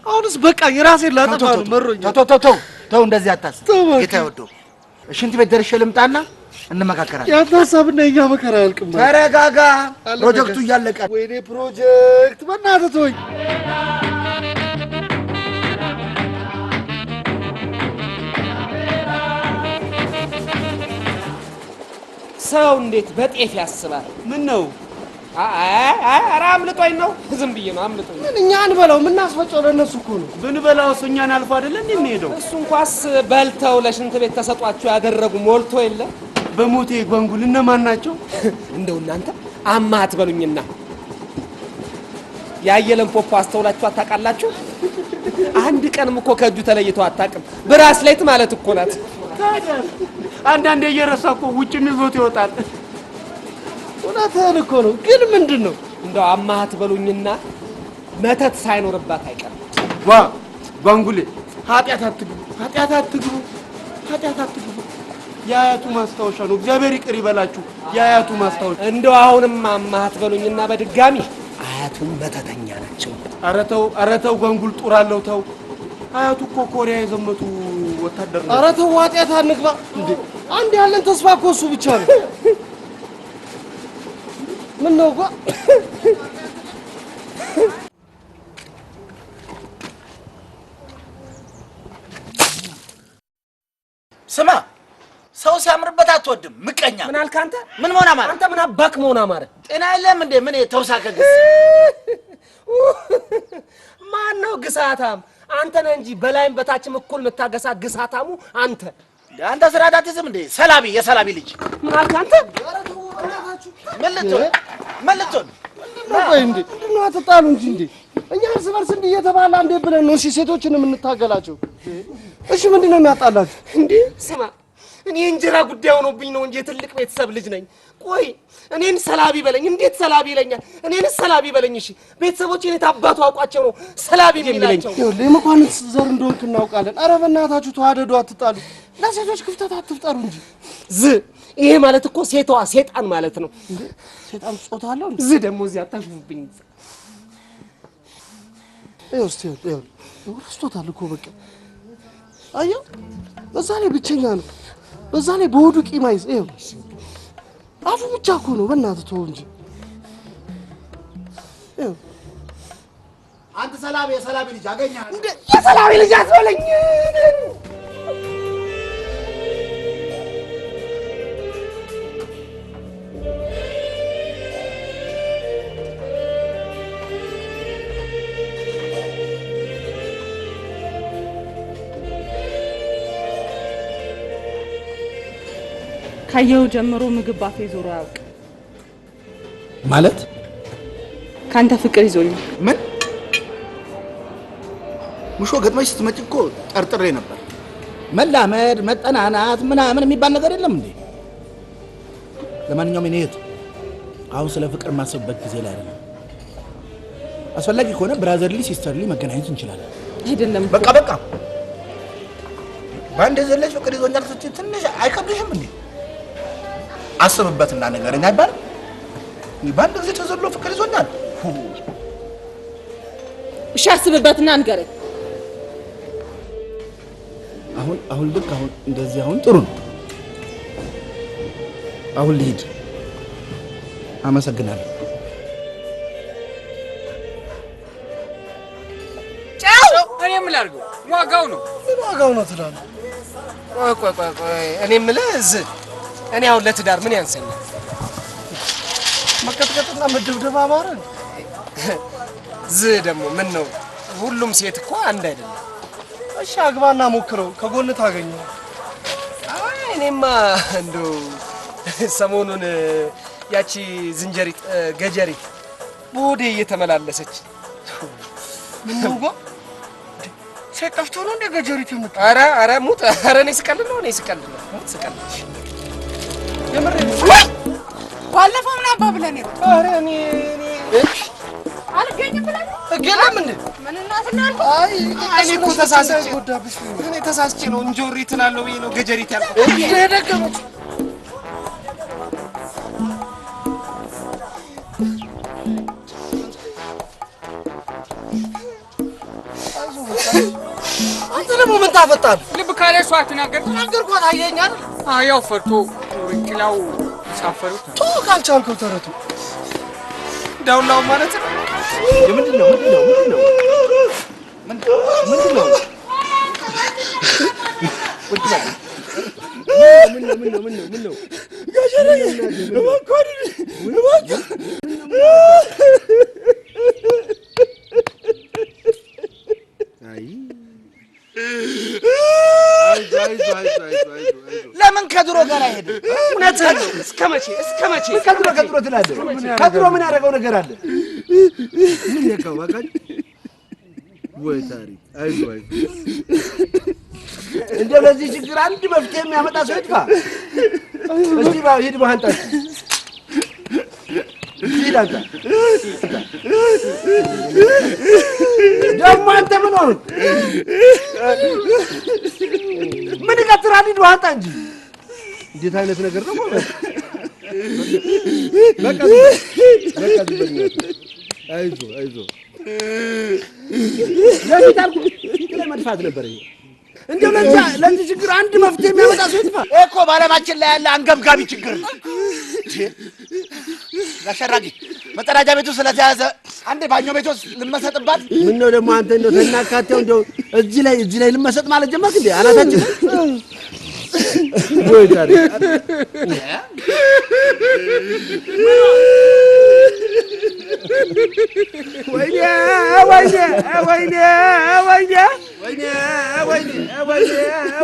አሁንስ በቃኝ፣ ራሴን ላጠፋ ነው መሮኝ። ተው እንደዚህ አታስብ። ጌታ ይወደው። ሽንት ቤት ደርሼ ልምጣና እንመካከራለን። ያንተ ሀሳብና የኛ መከራ አያልቅም። ተረጋጋ፣ ፕሮጀክቱ እያለቀ። ወይኔ ፕሮጀክት በእናትህ ተወኝ። ሰው እንዴት በጤፍ ያስባል? ምን ነው? ኧረ አምልጦኝ ነው። ዝም ብዬ ነው አምልጦኝ። ምን እኛ አንበላው የምናስፈጨው ለእነሱ እኮ ነው። ብንበላው እኛን አልፎ አይደለ እንዴ የሚሄደው? እሱ እንኳስ በልተው ለሽንት ቤት ተሰጧቸው ያደረጉ ሞልቶ የለ። በሞቴ ጓንጉል እነማን ናቸው? እንደው እናንተ አማህ አትበሉኝና ያየለን ፖፖ አስተውላችሁ አታውቃላችሁ? አንድ ቀንም እኮ ከእጁ ተለይቶ አታውቅም። ብራስሌት ማለት እኮ ናት። ታዲያ አንዳንዴ እየረሳ እኮ ውጭም ይዞት ይወጣል። እውነትህን እኮ ነው። ግን ምንድን ነው እንደው አማህ አትበሉኝና መተት ሳይኖርባት አይቀርም። ጓንጉሌ ኃጢአት አትግቡ፣ ኃጢአት አትግቡ፣ ኃጢአት አትግቡ። የአያቱ ማስታወሻ ነው። እግዚአብሔር ይቅር ይበላችሁ። የአያቱ ማስታወሻ። እንደው አሁንም አማህ አትበሉኝና በድጋሚ አያቱም መተተኛ ናቸው። ኧረ ተው ጓንጉል ጡር አለው ተው። አያቱ እኮ ኮሪያ የዘመቱ ወታደር ነው። ኧረ ተው ኃጢአት አንግባ እንዴ! አንድ ያለን ተስፋ እኮ እሱ ብቻ ነው። ምን ነው ጓ ስማ፣ ሰው ሲያምርበት አትወድም፣ ምቀኛ። ምን አልክ አንተ? ምን መሆን አማረ? አንተ ምን አባክ መሆን አማረ? ጤና የለም እንዴ? ምን ተውሳከ ግስ ማን ነው ግሳታም? አንተ ነህ እንጂ በላይም በታችም እኩል የምታገሳ ግሳታሙ አንተ። አንተ ስርዓት አትይዝም እንዴ? ሰላቢ፣ የሰላቢ ልጅ። ምን አልክ አንተ? መልቶን ቆይ እንዴ ምንድነው? አትጣሉ እንጂ እንዴ! እኛ እርስ በርስ እንዲህ እየተባላ እንዴ ብለን ነው እሺ ሴቶችን የምንታገላቸው? እሺ ምንድነው የሚያጣላችሁ እንዴ? ስማ፣ እኔ እንጀራ ጉዳይ ሆኖብኝ ነው እንጂ የትልቅ ቤተሰብ ልጅ ነኝ። ቆይ እኔን ሰላቢ በለኝ። እንዴት ሰላቢ ይለኛል? እኔን ሰላቢ በለኝ። እሺ ቤተሰቦቼን የታባቱ አውቋቸው ነው ሰላቢ የሚላቸው? ይኸውልህ የመኳንንት ዘር እንደሆንክ እናውቃለን። ኧረ በእናታችሁ ተዋደዱ፣ አትጣሉ። ለሴቶች ክፍተት አትፍጠሩ እንጂ። ይሄ ማለት እኮ ሴቷ ሴጣን ማለት ነው። ሴጣን ጾታ አለው እንዴ? ደግሞ እዚህ አታሽፉብኝ። ይኸውልህ ረስቶታል እኮ በቃ። አየው፣ በዛ ላይ ብቸኛ ነው። በዛ ላይ በሆዱ ቂም አይዝ። ይኸው አፉ ብቻ እኮ ነው። በእናትህ ተው እንጂ። አንተ ሰላቢ፣ የሰላቢ ልጅ አገኘህ እንዴ? የሰላቢ ልጅ አትበለኝ። ካየው ጀምሮ ምግብ ባፌ ዞሮ አያውቅ ማለት ካንተ ፍቅር ይዞኛል። ምን ሙሾ ገጥመሽ ስትመጪ እኮ ጠርጥሬ ነበር። መላመድ መጠናናት ምናምን የሚባል ነገር የለም እንዴ? ለማንኛውም እኔ አሁን ስለ ፍቅር ማሰብበት ጊዜ ላይ አይደለም። አስፈላጊ ከሆነ ብራዘርሊ ሲስተርሊ መገናኘት እንችላለን። አይደለም በቃ ባንዴ ዘለሽ ፍቅር ይዞኛል ስትይ ትንሽ አይከብድሽም እንዴ? አስብበትና ንገረኝ አይባልም? ባንድ ጊዜ ተዘሎ ፍቅር ይዞኛል። እሺ አስብበትና ንገረኝ። አሁን ልክ አሁን እንደዚህ አሁን ጥሩ ነው። አሁን ልሂድ። አመሰግናለሁ። ጫው እኔ ምን ላድርገው? ዋጋው ነው። ምን ዋጋው ነው ትላለህ? ቆይ እኔ የምልህ እኔ አሁን ለትዳር ምን ያንሰኛል? መቀጥቀጥና መደብደብ አማረ። ደግሞ ምን ነው? ሁሉም ሴት እኮ አንድ አይደለም። እሺ አግባና ሞክረው ከጎን ታገኘው። አይ እኔማ እንደው ሰሞኑን ያቺ ዝንጀሪት ገጀሪት ቦዴ እየተመላለሰች ምን ነው ጓ ሰቀፍቶ ነው እንደ ገጀሪት የምት ኧረ ሙት ኧረ እኔ ስቀልድ ነው ሙት ስቀልድ የምሬ ባለፈው ምን አባ ብለህ ነው? ኧረ እኔ አልገኝም ብለህ እገለም እንዴ? ምን እናትና አልኩ። አይ እኔ እኮ ተሳስቼ ነው እንጆሪ ትላለህ ብዬ ነው ገጀሪት ያልኩት። ደገመች አንተ ደግሞ ምን ታፈጣለህ? ልብ ካለ እሷ አትናገር። ተናገርኳት አየኸኝ አይደል? ያው ፈርቶ እንቅላው ሳፈሩት ቶ ካልቻልከው ተረቱ ዳውላው ማለት ነው። ምንድን ነው ምን ነው ጋሸረኝ ለምን ከድሮ ጋር አይሄድም? እውነትህን ነው። እስከ መቼ ከድሮ ትላለህ? ከድሮ ምን ያደረገው ነገር አለ? ምን ያካው አቃል ወይ ታሪክ አይዞህ እንደው ለዚህ ችግር አንድ መፍትሄ የሚያመጣ ሰው ይጥፋ። እስቲ ሂድ በአንጣች ሂድ አንተ ደግሞ አንተ ምን ሆንክ? ምን ይቀጥራል? ሂድ በአንጣ እንጂ እንዴት አይነት ነገር ነው ማለት በቃ አይዞህ ለሚታልኩ ፊት ላይ መድፋት ነበር። ይሄ እንደው ለዚህ ችግር አንድ መፍትሄ የሚያመጣ ሰው ይጥፋ። እኮ በዓለማችን ላይ ያለ አንገብጋቢ ችግር ነው። ጋሸራጊ መጸዳጃ ቤቱ ስለተያዘ አንዴ ባኞ ቤት ውስጥ ልመሰጥባት። ምን ነው ደግሞ አንተ እንደው ተናካቴው እንደው እዚህ ላይ ልመሰጥ ማለት ጀመርክ እንዴ? አናታችን ወይ ታዲያ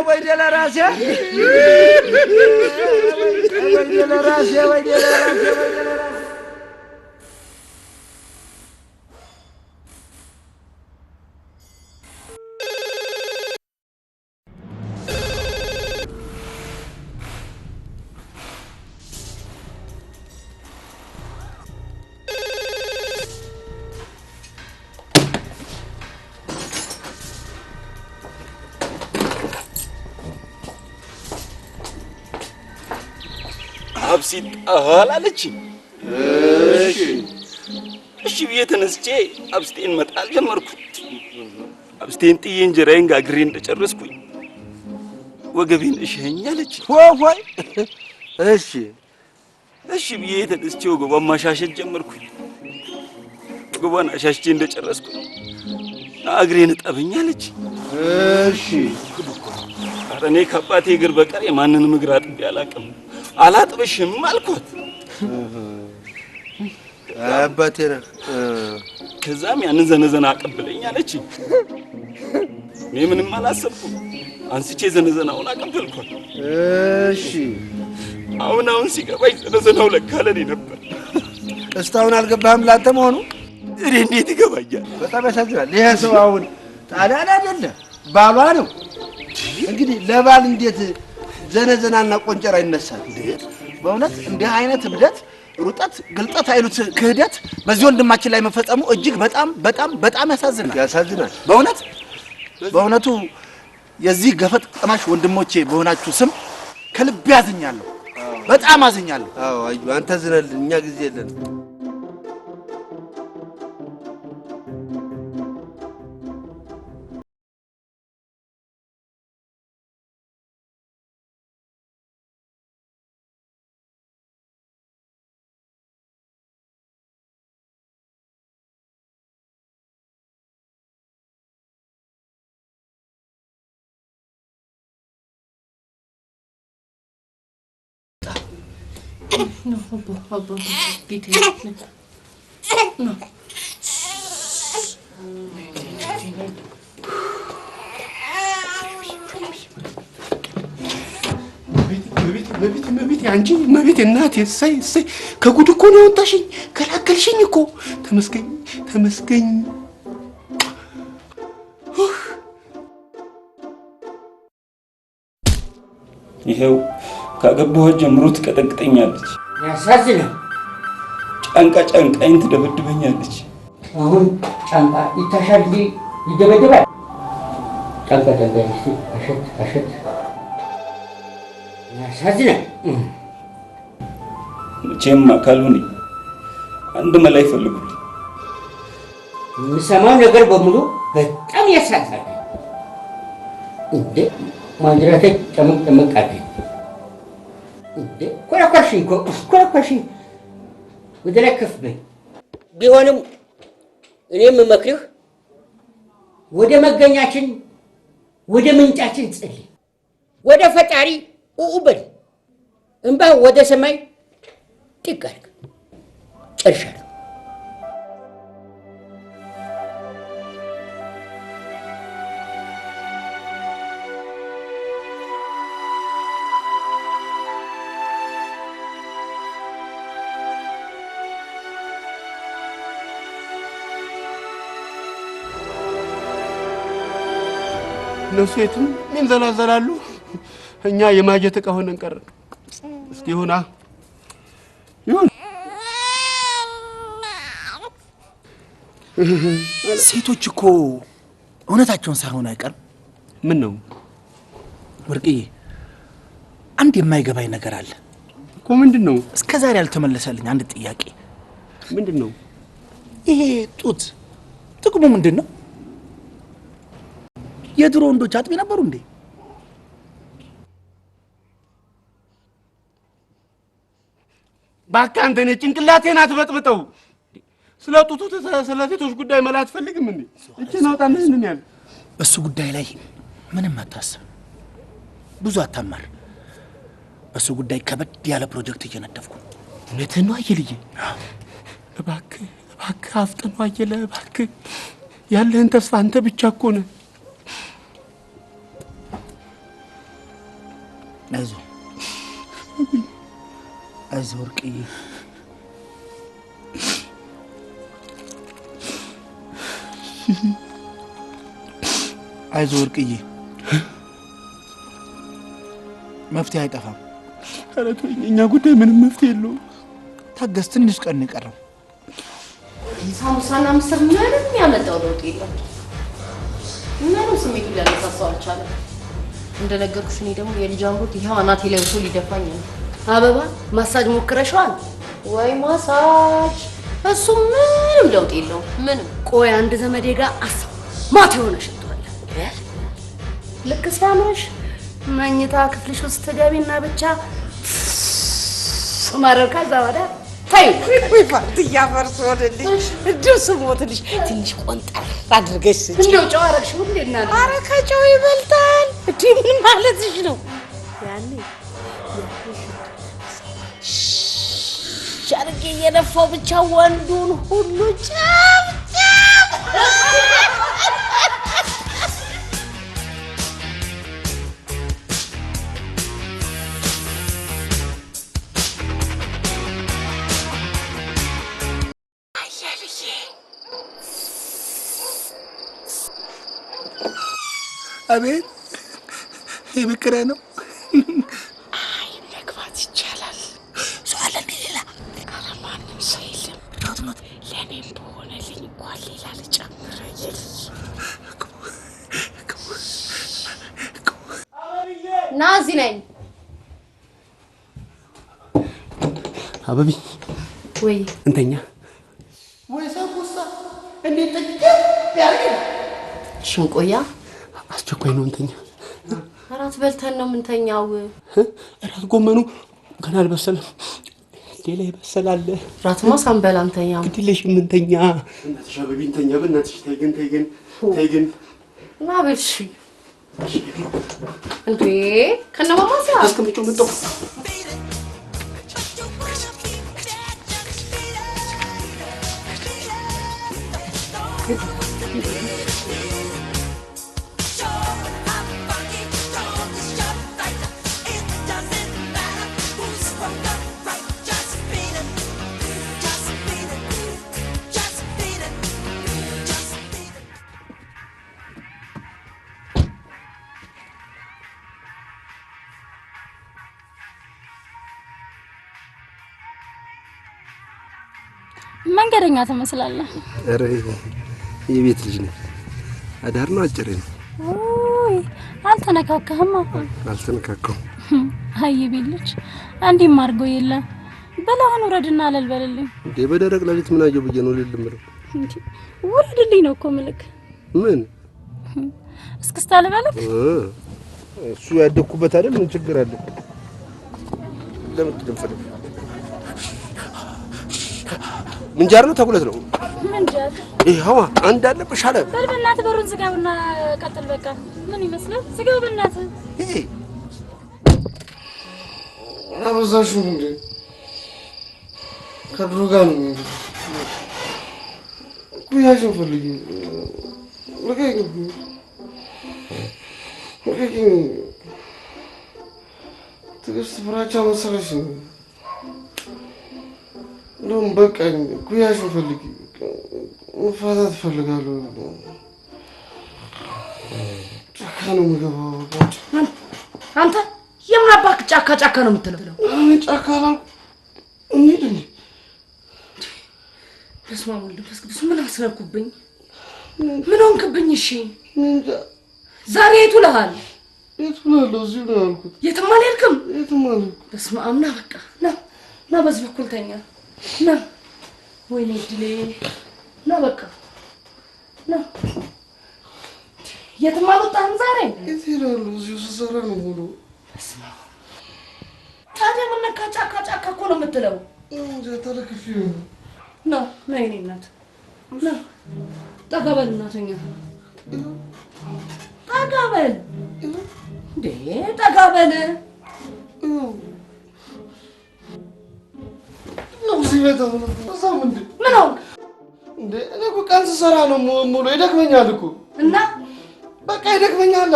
ወይኔ ለራሴ አብሲት አላለችኝ። እሺ ብዬ ተነስቼ አብስቴን መጣል ጀመርኩ። አብስቴን ጥዬ እንጀራዬን ጋግሬ እንደጨረስኩኝ ወገቤን እሸኝ አለች። ወይ እሺ ብዬ ተነስቼ ወገቧን ማሻሸት ጀመርኩኝ። ወገቧን አሻሽቼ እንደጨረስኩኝ እግሬን እጠበኝ አለች። ኧረ እኔ ከአባቴ እግር በቀር የማንንም እግር አጥቤ አላውቅም። አላጥብሽም አልኳት። አባቴ ነህ። ከዛም ያንን ዘነዘና አቀብለኝ አለች። እኔ ምንም አላሰብኩም። አንስቼ ዘነዘናውን አቀበልኳት። አሁን ሲገባኝ ዘነዘናው ለካ ለኔ ነበር። እስካሁን አልገባህም ላንተ መሆኑ? እኔ እንዴት ይገባኛል? በጣም ያሳዝናል። ይሄ ሰው አሁን ጣሊያን አይደለ ባሏ ነው። እንግዲህ ለባል እንዴት ዘነዘናና ቆንጨራ ይነሳል? በእውነት እንዲህ አይነት እብደት፣ ሩጠት፣ ግልጠት አይሉት ክህደት በዚህ ወንድማችን ላይ መፈጸሙ እጅግ በጣም ያሳዝናል። በእውነቱ የዚህ ገፈት ቀማሽ ወንድሞቼ በሆናችሁ ስም ከልብ ያዝኛለሁ። በጣም አዝኛለሁ። አዎ አዩ አንተ ዝነልን፣ እኛ ጊዜ የለን። No, Abba, get No. መቤት አንቺ መቤት እናቴ እሰይ ከጉድ እኮ ነው ያወጣሽኝ፣ ከላከልሽኝ እኮ ተመስገኝ። ይሄው ካገባኋት ጀምሮ ትቀጠቅጠኛለች። ያሳዝናል። ጫንቃኝ ትደበድበኛለች። አሁን ጫንቃ ይታሻል እንጂ ይደበደባል። ጫንቃ አሸት ያሳዝናል። መቼም አካሉ ነኝ። አንድ መላ ይፈልጉልኝ። የምሰማው ነገር በሙሉ በጣም ያሳዝናል። እንዴ ማንጅራቴ ጨመቅ አድርጊ። እንዴ ኮረኮርሽኝ ወደ ላይ ከፍ በይ። ቢሆንም እኔ የምመክርህ ወደ መገኛችን ወደ ምንጫችን ጸልይ፣ ወደ ፈጣሪ በል፣ እንባ ወደ ሰማይ ጥግ አድርግ። ጨርሻለሁ። እነሱ የትም ይንዘላዘላሉ፣ እኛ የማጀት ዕቃ ሆነን ቀረን። እስቲ ይሁን። ሴቶች እኮ እውነታቸውን ሳይሆን አይቀርም። ምን ነው ወርቅዬ? አንድ የማይገባኝ ነገር አለ እኮ። ምንድን ነው? እስከ ዛሬ ያልተመለሰልኝ አንድ ጥያቄ። ምንድን ነው? ይሄ ጡት ጥቅሙ ምንድን ነው? የድሮ ወንዶች አጥቢ ነበሩ እንዴ? እባክህ አንተ እኔ ጭንቅላቴን አትበጥብጠው። ስለ ጡቱ ስለ ሴቶች ጉዳይ መላ አትፈልግም እንዴ? እቺን አውጣና ይሄንን ያለ በሱ ጉዳይ ላይ ምንም አታስብ፣ ብዙ አታማር። በሱ ጉዳይ ከበድ ያለ ፕሮጀክት እየነደፍኩ። እውነትህን ነው አየልዬ? እባክህ አፍጥነው አየለ፣ እባክህ ያለህን ተስፋ አንተ ብቻ እኮ ነህ። አይዞህ ወርቅዬ፣ አይዞህ ወርቅዬ፣ መፍትሄ አይጠፋም። ኧረ ተወኝ፣ እኛ ጉዳይ ምንም መፍትሄ የለውም። ታገስ፣ ትንሽ ቀን ነው የቀረው። ሳሙሳና ምስር ምንም ያመጣው ለውጥ የለም። ምንም ስሜቱ ሊያነሳሳው አልቻለም። እንደነገርኩሽ እኔ ደግሞ የልጅ አምሮት ይኸው አናቴ ላይ ወጥቶ ሊደፋኝ ነው። አበባ ማሳጅ ሞክረሽዋል ወይ? ማሳጅ እሱ ምንም ለውጥ የለውም። ምንም። ቆይ አንድ ዘመዴ ጋር ማታ የሆነ ሽቷል። ልክ ሲያምርሽ መኝታ ክፍልሽ ውስጥ ትገቢና ብቻ ማረር ከዛ ወዲያ ታዩ እያፈርስ ወደልኝ እንደው ስሞትልሽ ትንሽ ቆንጠር አድርገሽ ስጪ። እንደው ጨው አደረግሽ ሁሌ እናት። ኧረ ከጨው ይበልጣል። እንዴ ምን ማለትሽ ነው? ያኔ ሻርጌ እየነፋው ብቻ ወንዱን ሁሉ ጨብጨብ። አቤት የምክረ ነው። አይ መግባት ይቻላል። ሰው አለ እንዴ? ሌላ? ኧረ ማንም ሰው የለም። ለእኔም በሆነልኝ እንኳን ሌላ ልጨምር። ና እዚህ ነኝ። አበቢ ወይ እንተኛ። ወይ ሰኩሳ እንዴት ጥቅም ያርግ። ሽንቆያ አስቸኳይ ነው፣ እንተኛ። እራት በልተን ነው የምንተኛው። እራት ጎመኑ ገና አልበሰለም፣ ሌላ ይበሰላል። እራትማ ሳንበላ እንተኛው። ግድለሽ የምንተኛ። እናትሽ አበቢ እንተኛ፣ በእናትሽ ተይ ግን ና በልሽ እንዴ ከነማማሳ አስቀምጪው መጣሁ። መንገደኛ ትመስላለህ። ኧረ የቤት ልጅ ነኝ። አዳር ነው አጭሬ ነው። ኦይ አልተነካካህም? አልተነካካሁም። አይ የቤት ልጅ አንዲም አድርገው የለም። በላሁን ወረድና አለል በልልኝ። እንዴ በደረቅ ሌሊት ምን አየሁ ብዬ ነው ልልምረው? እንዴ ወረድልኝ ነው እኮ ምልክ። ምን እስክስታ ልበልክ? እሱ ያደኩበት አይደል? ምን ችግር አለ? ለምን ትደምፈለ? ምንጃር ነው ተጉለት ነው? ምንጃር ይኸው አንድ አለ በሻለ። በል በእናትህ በሩን ዝጋውና ቀጥል። በቃ ምን ይመስላል? ዝጋው በእናትህ። ይሄ አበዛሽው እንዴ? ከድሮ ጋር ነው እንዴ? ኩያሽን ፈልጊ። ለቀኝ ትዕግስት ፍራቻ መሰለሽ። እንደውም በቃኝ። ኩያሽን ፈልጊ። መፋታት እፈልጋለሁ። ጫካ ነው የምገባው። አንተ የምን አባክ ጫካ ጫካ ነው የምትለው? እኔ ጫካ አላልኩም። እንሂድ እንዴ? በስመ አብ ወወልድ ወመንፈስ ቅዱስ። ምን አስነኩብኝ? ምን ሆንክብኝ? እሺ ዛሬ የት ውለሃል? የት ውላለሁ? እዚሁ ነው ያልኩት። የትም አልሄድክም? የትም አልሄድኩም። በስመ አብ። ና በቃ ና በዚህ በኩል ተኛ። ና ወይኔ እድሌ። ና በቃ ና። የትም አልወጣህም ዛሬ? የት እሄዳለሁ? እዚሁ ስሰራ ነው ሙሉ። በስመ አብ። ታዲያ ምን ነካ? ጫካ ጫካ እኮ ነው የምትለው። እንጃ ተለክፌ ነው። ና የእኔ እናት ና። ጠጋ በል እናተኛ። ጠጋ በል እንዴ! ጠጋ በል ነው እዚህ ቤት አሁን በዛም እንዴ? ምን ሆንክ እንዴ? እኔ እኮ ቀን ስሰራ ነው ሙሉ። ይደክመኛል እኮ እና በቃ ይደክመኛል።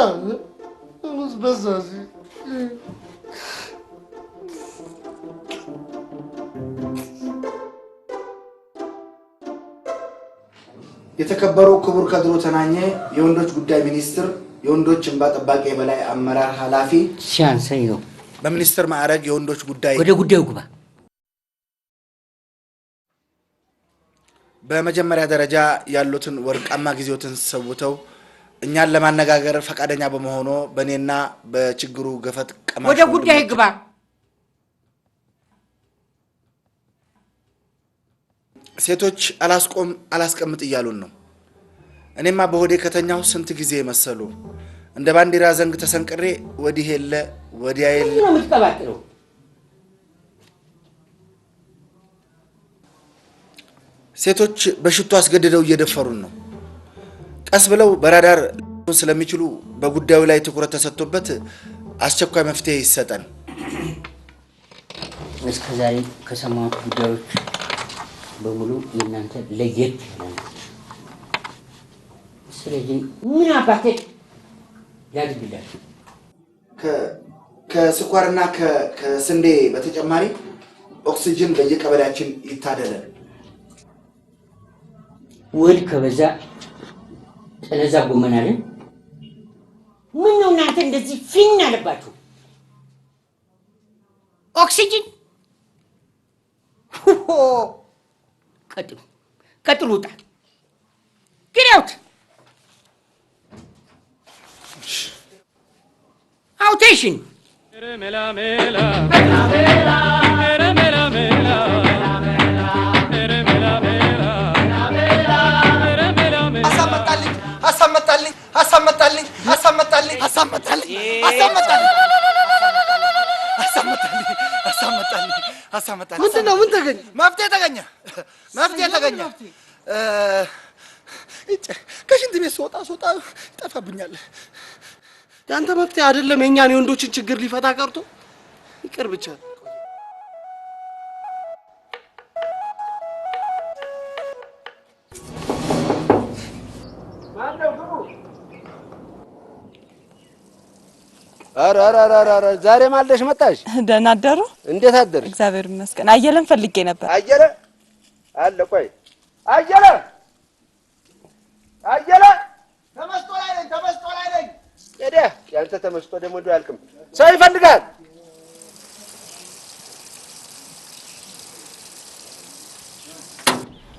በዛ የተከበሩ ክቡር ከድሮ ተናኘ የወንዶች ጉዳይ ሚኒስትር የወንዶች እንባ ጠባቂ የበላይ አመራር ኃላፊ ሲያንሰኝ ነው። በሚኒስትር ማዕረግ የወንዶች ጉዳይ ወደ ጉዳዩ ግባ። በመጀመሪያ ደረጃ ያሉትን ወርቃማ ጊዜዎትን ሰውተው እኛን ለማነጋገር ፈቃደኛ በመሆኑ በእኔና በችግሩ ገፈት ቀማሽ ወደ ጉዳይ ግባ። ሴቶች አላስቀምጥ እያሉን ነው። እኔማ በሆዴ ከተኛው ስንት ጊዜ መሰሉ። እንደ ባንዲራ ዘንግ ተሰንቅሬ ወዲህ የለ ወዲያ የለ ነው የምትቀባጥረው። ሴቶች በሽቶ አስገድደው እየደፈሩን ነው። ቀስ ብለው በራዳር ስለሚችሉ በጉዳዩ ላይ ትኩረት ተሰጥቶበት አስቸኳይ መፍትሄ ይሰጠን። እስከ ዛሬ ከሰማሁት ጉዳዮች በሙሉ የእናንተ ለየት ያለ ነው። ስለዚህ ምን አባቴ ያድርግላችሁ? ከስኳርና ከስንዴ በተጨማሪ ኦክሲጅን በየቀበሌያችን ይታደላል። ወል ከበዛ ጠለዛ ጎመናልን። ምን ነው እናንተ እንደዚህ ፊን አለባችሁ? ኦክሲጅን ቀጥሉ ውጣ። Get out! Outation! Mela mela mela mela mela mela mela mela mela አሳመጣልኝ። ምንድነው? ምን ተገኘ? መፍትሄ ተገኘ። ከሽንት ቤት ስወጣ ይጠፋብኛል። ያንተ መፍትሄ አይደለም የኛን የወንዶችን ችግር ሊፈታ ቀርቶ ይቅር ብቻ። ኧረ ዛሬ ማልደሽ መጣሽ? ደህና አደሩ? እንዴት አደርሽ? እግዚአብሔር ይመስገን። አየለን ፈልጌ ነበር። አየለ አለ። ቆይ አየለ ተመስጦ ላይ ነኝ። ሄደ። ያንተ ተመስጦ ደግሞ እንደው ያልቅም። ሰው ይፈልጋል።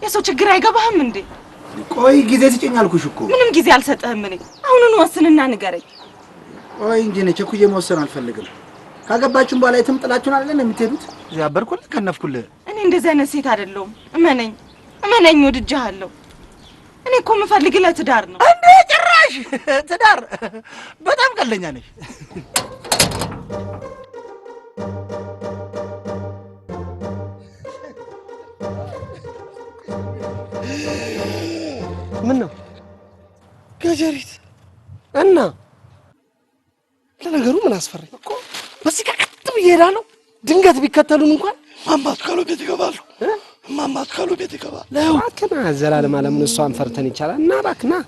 የሰው ችግር አይገባህም እንዴ? ቆይ ጊዜ ስጭኝ አልኩሽ እኮ። ምንም ጊዜ አልሰጠህም። እኔ አሁኑን ወስንና ንገረኝ። ቆይ እንጂ እኔ ቸኩዬ መወሰን አልፈልግም። ካገባችሁም በኋላ የትም ጥላችሁን አይደለም የምትሄዱት? እዚህ አበርኩልህ ከነፍኩልህ። እኔ እንደዚህ አይነት ሴት አይደለሁም። እመነኝ፣ ወድጄሃለሁ። እኔ እኮ የምፈልግህ ለትዳር ነው። እንዴ ጭራሽ ትዳር! በጣም ቀለኛ ነሽ። ምን ነው ገጀሪት? እና ለነገሩ ምን አስፈራኝ እኮ በዚህ ቀጥ ብዬ እሄዳለሁ። ድንገት ቢከተሉን እንኳን ማማት ካሉ ቤት ይገባሉ። ማማት ካሉ ቤት ይገባሉ። እባክህ ና ዘላለም ዓለምን እሷን ፈርተን ይቻላል። እና እባክህ ና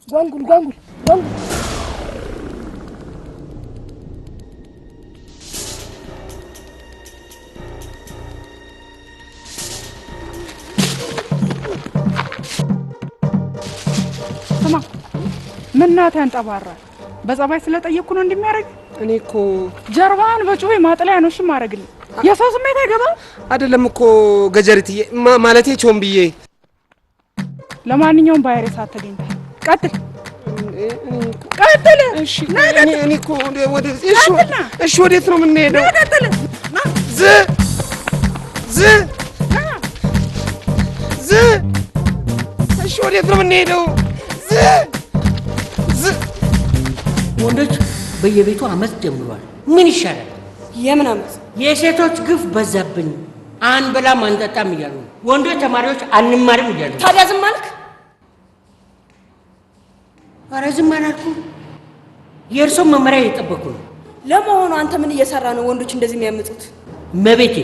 ጓንጉል ስማ ምን ናት ያንጠባራል? በጸባይ ስለጠየቅኩ ነው እንደሚያደርግ። እኔ እኮ ጀርባን በጩቤ ማጥለያ ነው እሺ ማድረግልኝ። የሰው ስሜት አይገባም አይደለም እኮ ገጀሪትዬ፣ ማለቴ ቾምብዬ። ለማንኛውም ባይሬ ሰዓት ተገኝታ ቀጥል። እሺ እኔ እኮ ወደ እሺ ወዴት ነው የምንሄደው? ቀጥል። እሺ ወዴት ነው የምንሄደው? ወንዶች በየቤቱ አመት ጀምሯል። ምን ይሻላል? የምን አመት? የሴቶች ግፍ በዛብን። አንበላም አንጠጣም እያሉ ወንዶች ተማሪዎች አንማርም እያሉ። ታዲያ ዝም አልክ? ኧረ ዝም አላልኩም። የእርሶን መመሪያ እየጠበኩ ነው። ለመሆኑ አንተ ምን እየሰራ ነው ወንዶች እንደዚህ የሚያምጡት? መቤቴ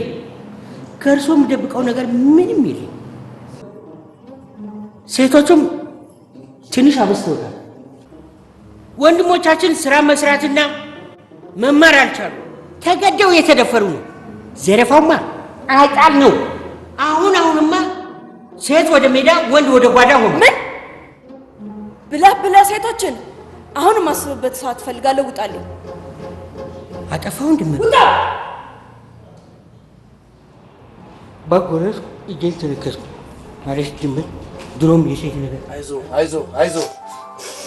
ከእርሶ የምደብቀው ነገር ምንም የለም። ሴቶቹም ትንሽ አበዝተውታል። ወንድሞቻችን ስራ መስራትና መማር አልቻሉ። ተገደው የተደፈሩ ነው። ዘረፋውማ አጣል ነው። አሁንማ ሴት ወደ ሜዳ ወንድ ወደ ጓዳ ሆነ። ምን ብለህ ሴቶችን አሁንም ማስበበት ሰዓት ፈልጋለሁ። ውጣልኝ። አጠፋው እንድምር ባጎረስ እጄን ተነከስኩ ማለት ድምር ድሮም የሴት ነገር።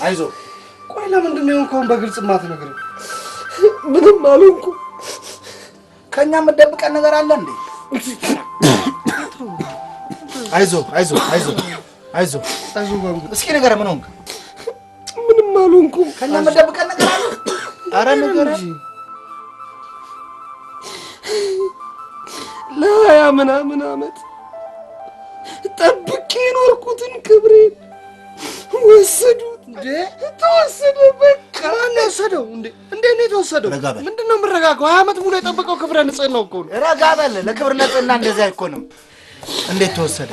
አይዞ ቆይ ለምንድን ነው እንኳን በግልጽ ማትነግረው? ምንም አልሆንኩም። ከኛ የምትደብቀን ነገር አለ እንዴ? አይዞ እስኪ ነገር ምን ሆንክ? ምንም አልሆንኩም። ከኛ የምትደብቀን ነገር አለ? ኧረ ነገር እንጂ ለሀያ ምናምን ዓመት ጠብቄ የኖርኩትን ክብሬን ወሰዱት። ተወሰደ። በቃ ወሰደው። እንዴት ነው የተወሰደው? ምንድን ነው የምረጋጋው? 20 ዓመት ሙሉ የጠበቀው ክብረ ንጽህናው እኮ ነው። ረጋ በል። ለክብር ንጽህና እንደዚህ አይኮንም። እንዴት ተወሰደ?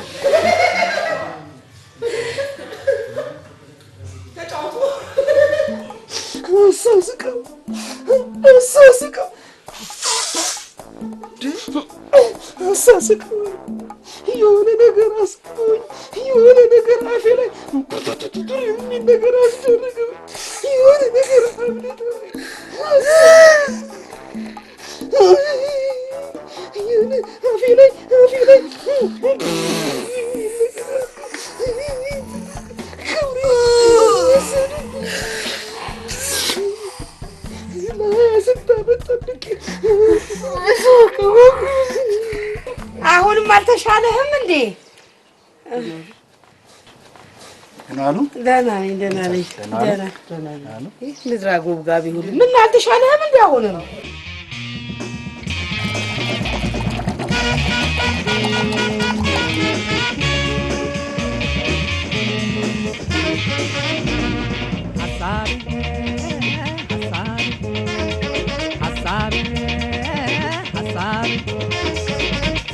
አሳስቀው የሆነ ነገር አስቀውኝ፣ የሆነ ነገር አፌ ላይ የሚል ነገር አስደረገው፣ የሆነ ነገር አብልጦኝ፣ የሆነ አፌ ላይ አሁንም አልተሻለህም እንዴ? ደህና ነኝ። ምድራ ጎብጋቢ ሁሉ ምን አልተሻለህም እንዴ? አሁንም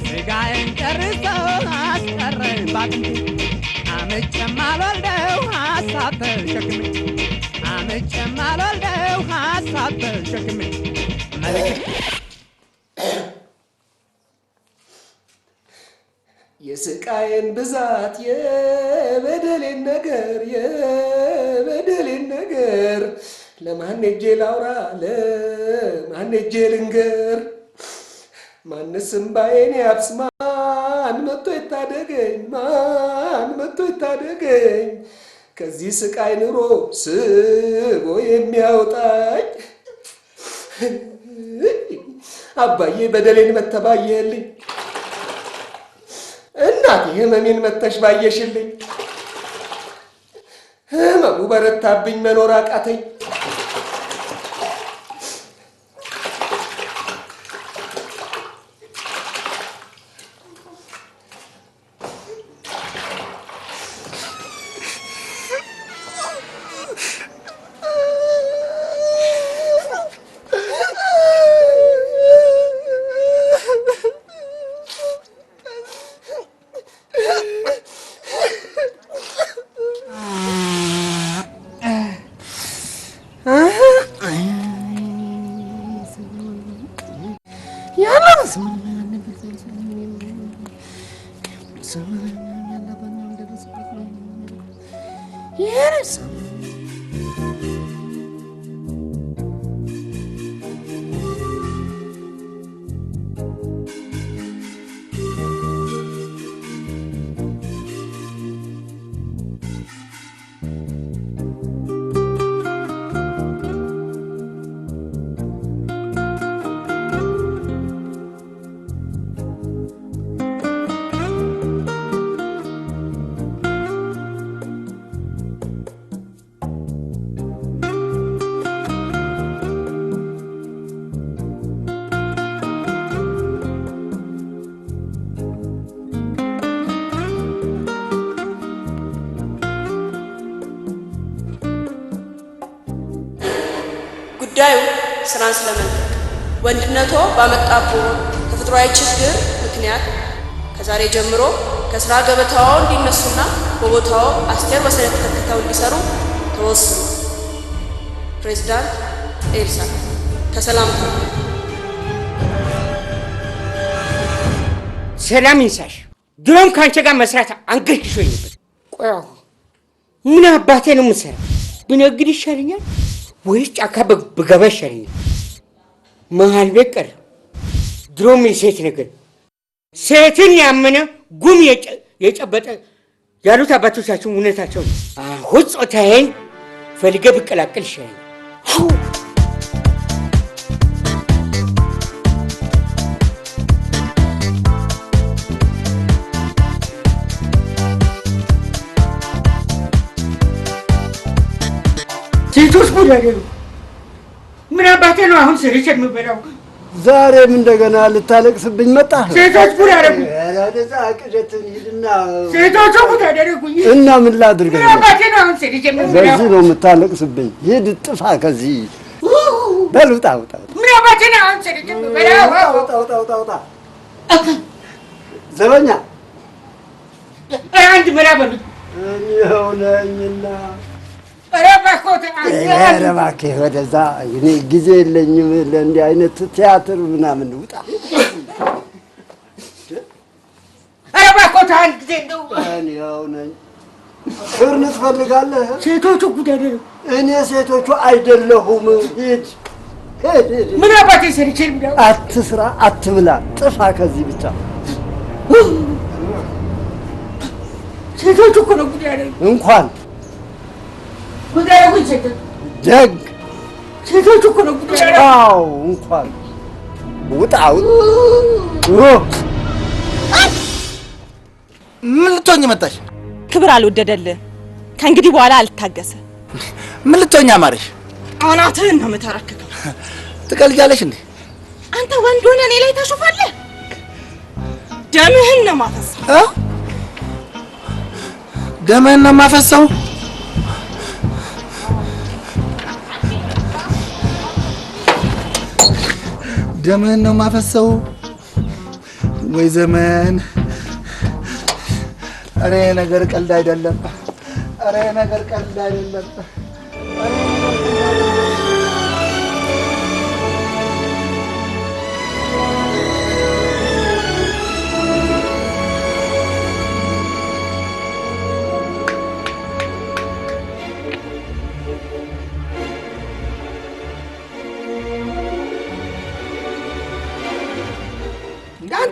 ስጋዬን ጨርሶ አስቀረኝ ባጥንቴ አምጬም አልወልደው ሀሳብ ተሸክሜ አምጬም አልወልደው ሀሳብ ተሸክሜ የስቃዬን ብዛት የበደሌን ነገር ለማን ሄጄ ላውራ? ለማን ሄጄ ልንገር? ማንስ እምባዬን ያብስ? ማን መጥቶ ይታደገኝ? ማን መጥቶ ይታደገኝ? ከዚህ ስቃይ ኑሮ ስቦ የሚያወጣኝ አባዬ በደሌን መተባየልኝ፣ እናቴ ህመሜን መተሽ ባየሽልኝ። ህመሙ በረታብኝ መኖር አቃተኝ። Yes. ጉዳዩ ስራን ስለመልቀቅ ወንድነቶ ባመጣቦ ተፈጥሯዊ ችግር ምክንያት ከዛሬ ጀምሮ ከስራ ገበታው እንዲነሱና በቦታው አስቴር ወሰነት ተከታው እንዲሰሩ ተወስኑ። ፕሬዝዳንት ኤልሳ ከሰላም ሰላም ይንሳሽ። ድሮም ካንቺ ጋር መስራት አንገሽሾኝ ነበር። ቆይ ምን አባቴ ነው የምሰራው? ብነግድ ይሻለኛል ወይስ ጫካ ብገባ ይሻለኛል? መሀል ቤት ቀረ። ድሮም የሴት ነገር ሴትን ያመነ ጉም የጨበጠ ያሉት አባቶቻችን እውነታቸው ነው። አሁን ጾታዬን ፈልጌ ብቀላቀል ይሻለኛል። ሴቶች ጉድ አይደሉ? ምን አባቴ ነው አሁን ሰርቼ የምበላው? ዛሬም እንደገና ልታለቅስብኝ መጣ? ሴቶች ጉድ አደረጉ። ቅዠትን ሂድና ሴቶቹ ጉድ አደረጉኝ። እና ምን ላድርግ? ምን አባቴ ነው አሁን ሰርቼ የምበላው? በዚህ ነው የምታለቅስብኝ? ሂድ ጥፋ ከዚህ። በል ውጣ ውጣ። ምን አባቴ ነው አሁን ሰርቼ የምበላው? ውጣ ውጣ ውጣ ውጣ። ዘበኛ አንድ መላ በሉት። እኔው ነኝና ኧረ እባክህ ወደዛ። እኔ ጊዜ የለኝም ለእንዲህ አይነት ቲያትር ምናምን። ውጣ። ኧረ እባክህ አንድ ጊዜ እንደው እኔው ነኝ። ክርን ትፈልጋለህ? ሴቶቹ ጉድ አይደሉም? እኔ ሴቶቹ አይደለሁም። ሂድ ሂድ ሂድ። ምን አባቴ ሰርቼ የምበላው? አትስራ፣ አትብላ፣ ጥፋ ከዚህ ብቻ። ሴቶቹ እኮ ነው ጉድ አይደሉም? እንኳን ደግ ሴቶቹ እኮ ነው ጉድ አይደሉም? አዎ እንኳን ውጣ። ምን ልትሆኝ መጣሽ? ክብር አልወደደልህ። ከእንግዲህ በኋላ አልታገሰ። ምን ልትሆኝ አማረሽ? አናትህን ነው የምተረክከው። ትቀልጃለሽ እንዴ? አንተ ወንድ ሆነህ እኔ ላይ ታሾፋለህ? ደምህን ነው የማፈሰው። ደምህን ነው የማፈሰው? ደምህን ነው የማፈሰው? ወይ ዘመን! ኧረ ነገር ቀልድ አይደለም። ኧረ ነገር ቀልድ አይደለም።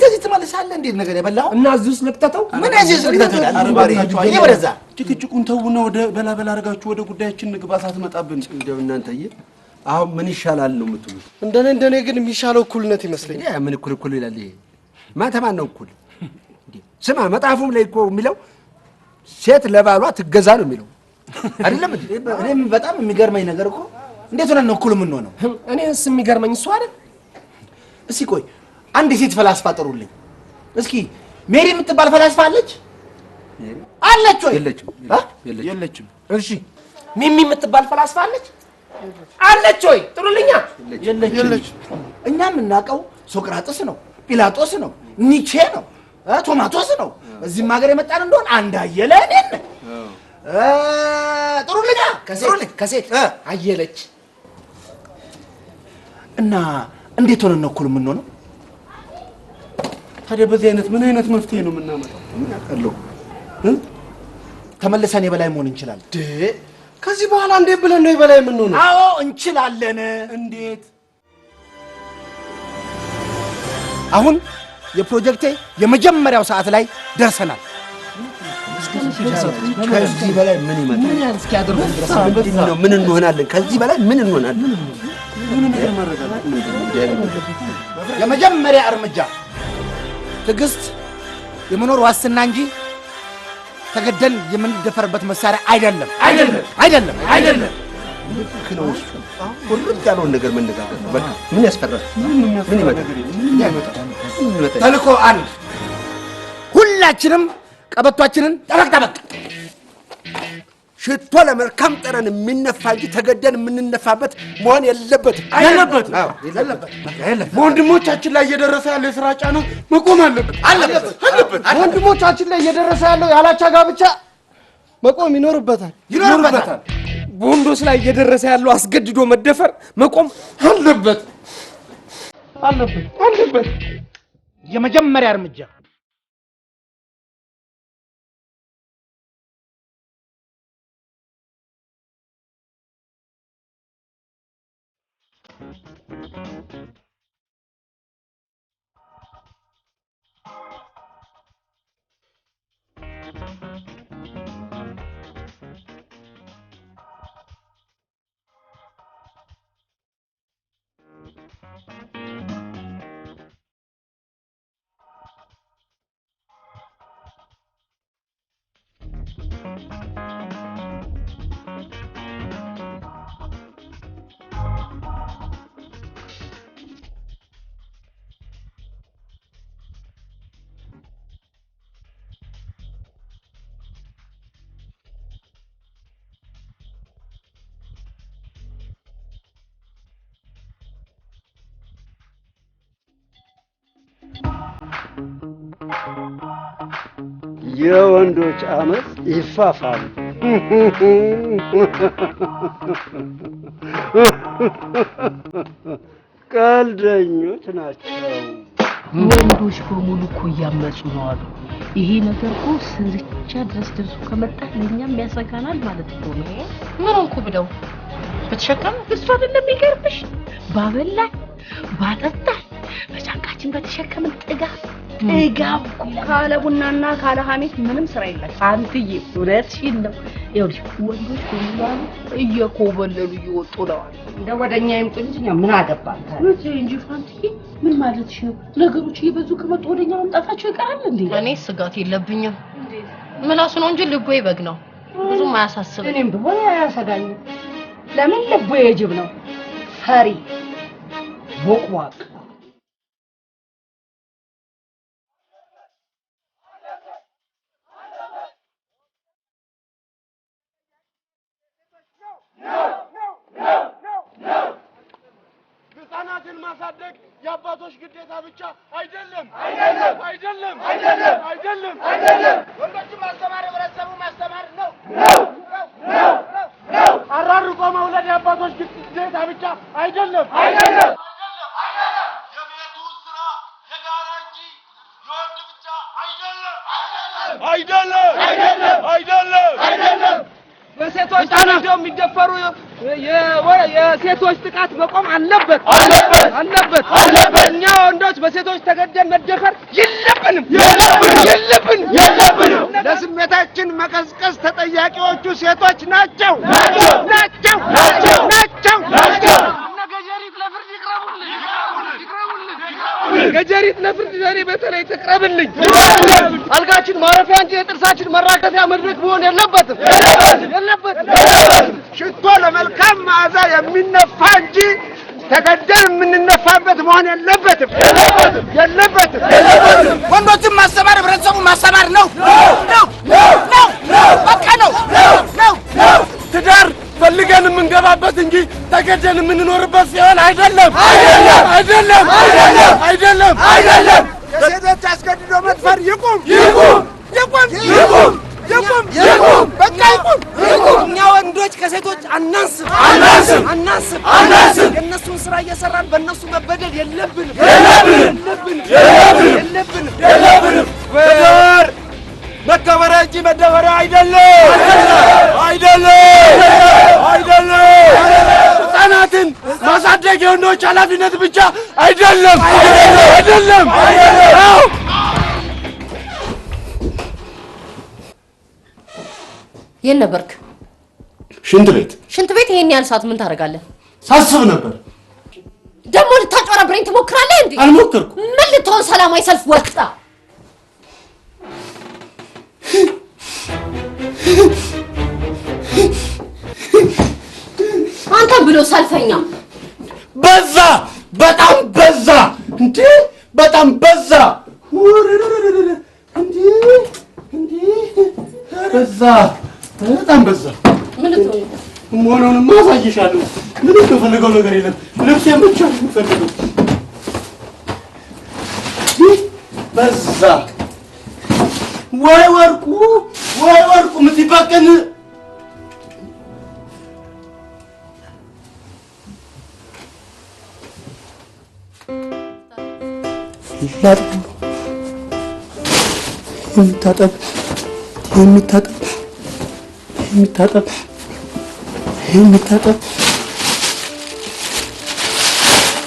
እዚህ ትመልሳለህ እንዴ ነገር የበላው እና እዚህ ውስጥ ልክተተው ምን እዚህ ውስጥ ልክተተው አረባሪያችሁ አይ ወደዛ ጭቅጭቁን ተውና ወደ በላ አርጋችሁ ወደ ጉዳያችን ንግባ ሳትመጣብን እንደው እናንተዬ አሁን ምን ይሻላል ነው የምትሉት እንደኔ ግን የሚሻለው እኩልነት ይመስለኛል ምን እኩል ይላል ይሄ ማተማን ነው እኩል ስማ መጣፉም ላይ እኮ የሚለው ሴት ለባሏ ትገዛ ነው የሚለው አይደለም እንዴ እኔም በጣም የሚገርመኝ ነገር እኮ እንዴት ሆነን ነው እኩል የምንሆነው እኔስ የሚገርመኝ እሱ አይደል እስኪ ቆይ አንድ ሴት ፈላስፋ ጥሩልኝ እስኪ ሜሪ የምትባል ፈላስፋ አለች አለች ወይ የለችም እሺ ሚሚ የምትባል ፈላስፋ አለች ወይ ጥሩልኛ የለችም እኛ የምናውቀው ሶቅራጥስ ነው ጲላጦስ ነው ኒቼ ነው ቶማቶስ ነው እዚህም ሀገር የመጣን እንደሆነ አንድ አየለ እኔን ጥሩልኛ ከሴት አየለች እና እንዴት ሆነን ነው እኩል የምንሆነው ታዲያ በዚህ አይነት ምን አይነት መፍትሄ ነው የምናመጣው ምን ያቀለው ተመለሰን የበላይ መሆን እንችላለን ከዚህ በኋላ እንዴት ብለን ነው የበላይ የምንሆነው አዎ እንችላለን እንዴት አሁን የፕሮጀክቴ የመጀመሪያው ሰዓት ላይ ደርሰናል ከዚህ በላይ ምን ይመጣል ምን ያህል እስኪያደርጉ ድረስ ምንድነው ምን እንሆናለን ከዚህ በላይ ምን እንሆናለን ምን ነገር ማረጋጋት የመጀመሪያ እርምጃ ትዕግስት የመኖር ዋስትና እንጂ ተገደን የምንደፈርበት መሳሪያ አይደለም ክነውስ ሁሉ ያለውን ነገር መነጋገር በቃ ምን ያስፈራል ምን ይመጣል ተልኮ አንድ ሁላችንም ቀበቷችንን ጠበቅ ሽቶ ለመልካም ጠረን የሚነፋ እንጂ ተገደን የምንነፋበት መሆን የለበትም በወንድሞቻችን ላይ እየደረሰ ያለው የሥራ ጫና መቆም አለበት በወንድሞቻችን ላይ እየደረሰ ያለው ያላቻ ጋብቻ መቆም ይኖርበታል በወንዶች ላይ እየደረሰ ያለው አስገድዶ መደፈር መቆም አለበት የመጀመሪያ እርምጃ የወንዶች አመጽ ይፋፋል ቀልደኞች ናቸው ወንዶች በሙሉ እኮ እያመጹ ነው አሉ ይሄ ነገር እኮ ስርቻ ድረስ ደርሶ ከመጣ ለኛም ያሰጋናል ማለት ነው ምን እንኩ ብለው በተሸከመ እሱ አይደለም ይገርምሽ ባበላ ባጠጣ በጫንቃችን በተሸከመ ጥጋብ ካለ ቡናና ካለ ሀሜት ምንም ስራ የለም አንትዬ እውነትሽን ነው ይኸውልሽ ወንዶች ሁሉ እየኮበለሉ እየወጡ ነው እንደ ወደኛ ይምጡ እንጂ ምን አገባን ታዲያ እንጂ ፋንትዬ ምን ማለትሽ ነው ነገሮች እየበዙ ከመጡ ወደኛ መምጣታቸው ይቀራል እንዴ እኔ ስጋት የለብኝም ምላሱ ነው እንጂ ልቦ ይበግ ነው ብዙም አያሳስብም እኔም ብሆን አያሰጋኝም ለምን ልቦ የጅብ ነው ፈሪ ቦቅቧቅ ህፃናትን ማሳደግ የአባቶች ግዴታ ብቻ አይደለም ወንዶችን ማስተማር ህብረተሰቡ ማስተማር ነው አራርቆ መውለድ የአባቶች ግዴታ ብቻ አይደለም የቤቱ ስራ የጋራ እንጂ የወንድ ብቻ አይደለም በሴቶች ተነስተው የሚደፈሩ የሴቶች ጥቃት መቆም አለበት። እኛ ወንዶች በሴቶች ተገደን መደፈር የለብንም። ለስሜታችን መቀዝቀዝ ተጠያቂዎቹ ሴቶች ናቸው። ገጀሪት ለፍርድ ዛሬ በተለይ ተቅረብልኝ። አልጋችን ማረፊያ እንጂ የጥርሳችን መራገፊያ መድረክ መሆን የለበትም። ሽቶ ለመልካም መዓዛ የሚነፋ እንጂ ተገደል የምንነፋበት መሆን የለበትም። ወንዶችን ማስተማር ህብረተሰቡን ማስተማር ነው። በቃ ነው። ትዳር ፈልገን የምንገባበት እንጂ ተገደን የምንኖርበት ሲሆን አይደለም። ሴቶች አስገድዶ መድፈር ይቁም። በቃ ይቁም። እኛ ወንዶች ከሴቶች አናንስም። የእነሱን ስራ እየሰራን በእነሱ መበደል የለብንም። ትዳር መከበሪያ እንጂ መደፈሪያ አይደለም። ህጻናትን ማሳደግ የወንዶች ኃላፊነት ብቻ አይደለም። የት ነበርክ? ሽንት ቤት። ይሄን ያህል ሰዓት ምን ታደርጋለህ? ሳስብ ነበር። ደግሞ ልታጭበረብረኝ ትሞክራለህ እንዴ? አልሞከርኩም። ምን ልትሆን ሰላማዊ ሰልፍ ወጣ? አንተ ብሎ ሰልፈኛ በዛ፣ በጣም በዛ። እንዴ በጣም በዛ። በጣም በዛ። ምን ልትሆን መሆኑንማ አሳይሻለሁ። ምንም የምፈልገው ነገር የለም። ልብሴን ብቻ ነው የምፈልገው። በዛ። ወይ ወርቁ የምትባቀን የሚታጠብ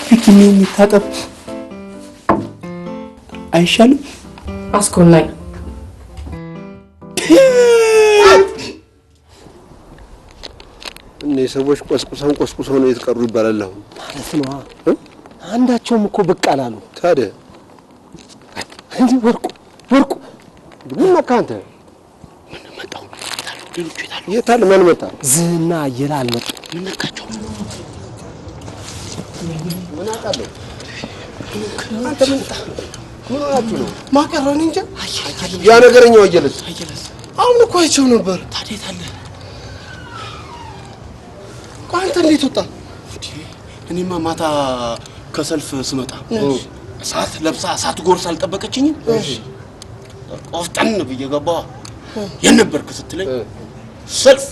ቢኪኒ የሚታጠብ አይሻልም? አስኮናኝ እኔ ሰዎች ቆስቁሰው ነው የተቀሩ ይባላል። አሁን ማለት ነው አንዳቸውም እኮ ብቅ አላሉ። ታዲያ እንጂ ወርቁ ምን ነካ አንተ? ምን መጣው? ሌሎቹ የታል? ማን መጣ? ዝና አየለ አልመጡ። ምን ነካቸው? ምን አውቃለሁ? አንተ ምን ሆናችሁ ነው? ማቀረን እንጂ ያ ነገረኛው አየለስ አሁን እኮ አይቼው ነበር። ታዲያ ታለ አንተ እንዴት ወጣ? እኔማ ማታ ከሰልፍ ስመጣ እሳት ለብሳ እሳት ጎርሳ አልጠበቀችኝም። ቆፍጠን ብዬ ገባሁ። የነበርክ ስትለኝ ሰልፍ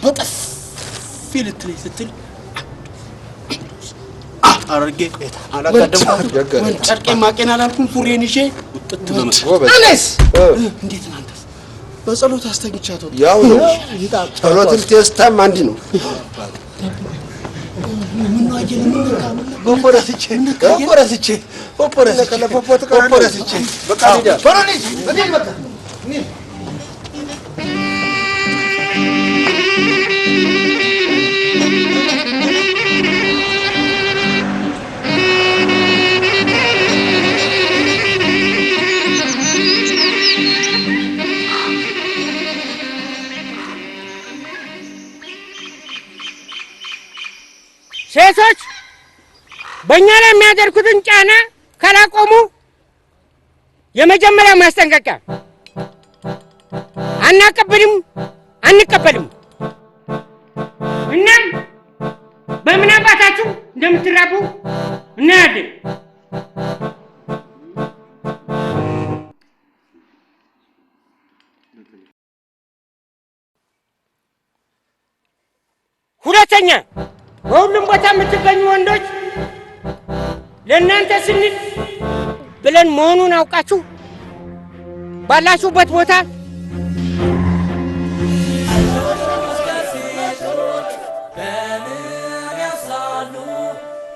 በጥፊ ልትለኝ ስትል አረጌ አላቀደምኩም። ጨርቄን ማቄን አላልኩም። ፉሬን ይዤ ውጥት በመስራት እኔስ እንዴት ነው? አንተስ? በጸሎት አስተኝቻት ወጣ። ያው ነው ጸሎትን ቴስታም አንድ ነው። ምን ነው አየለ ምን ነካ? ፖፖረስቼ በቃ ሊዳ ፈረንጅ በዚህ በቃ ሴቶች በእኛ ላይ የሚያደርጉትን ጫና ካላቆሙ የመጀመሪያ ማስጠንቀቂያ አንቀበልም። እናም በምን አባታችሁ እንደምትራቡ እናያለን። ሁለተኛ በሁሉም ቦታ የምትገኙ ወንዶች ለእናንተ ስንል ብለን መሆኑን አውቃችሁ ባላችሁበት ቦታ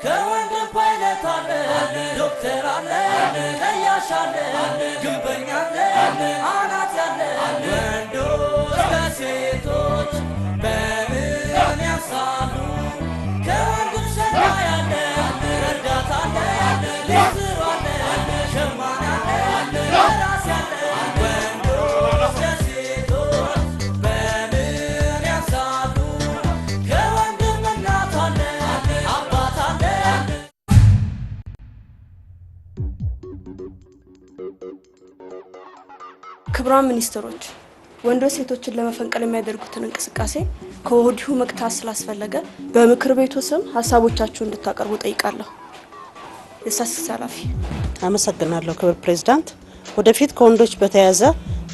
ከወንድም ፓይለት አለ ዶክተር አለ ቀያሽ አለ ግንበኛ አለ አናት ያለ ወንዶች ከሴቶች በምን ያንሳሉ ከወንድም ሸማ ያለ ረዳት አለ ሌዝሮ አለ ሸማኔ አለ ራስ ያለ ወንዶች ከሴቶች በምን ያንሳሉ ከወንድም እናት አለ አባት አለ ክቡራን ሚኒስትሮች ወንዶች ሴቶችን ለመፈንቀል የሚያደርጉትን እንቅስቃሴ ከወዲሁ መግታት ስላስፈለገ በምክር ቤቱ ስም ሀሳቦቻችሁን እንድታቀርቡ ጠይቃለሁ። የሳስስ ኃላፊ። አመሰግናለሁ ክቡር ፕሬዝዳንት። ወደፊት ከወንዶች በተያያዘ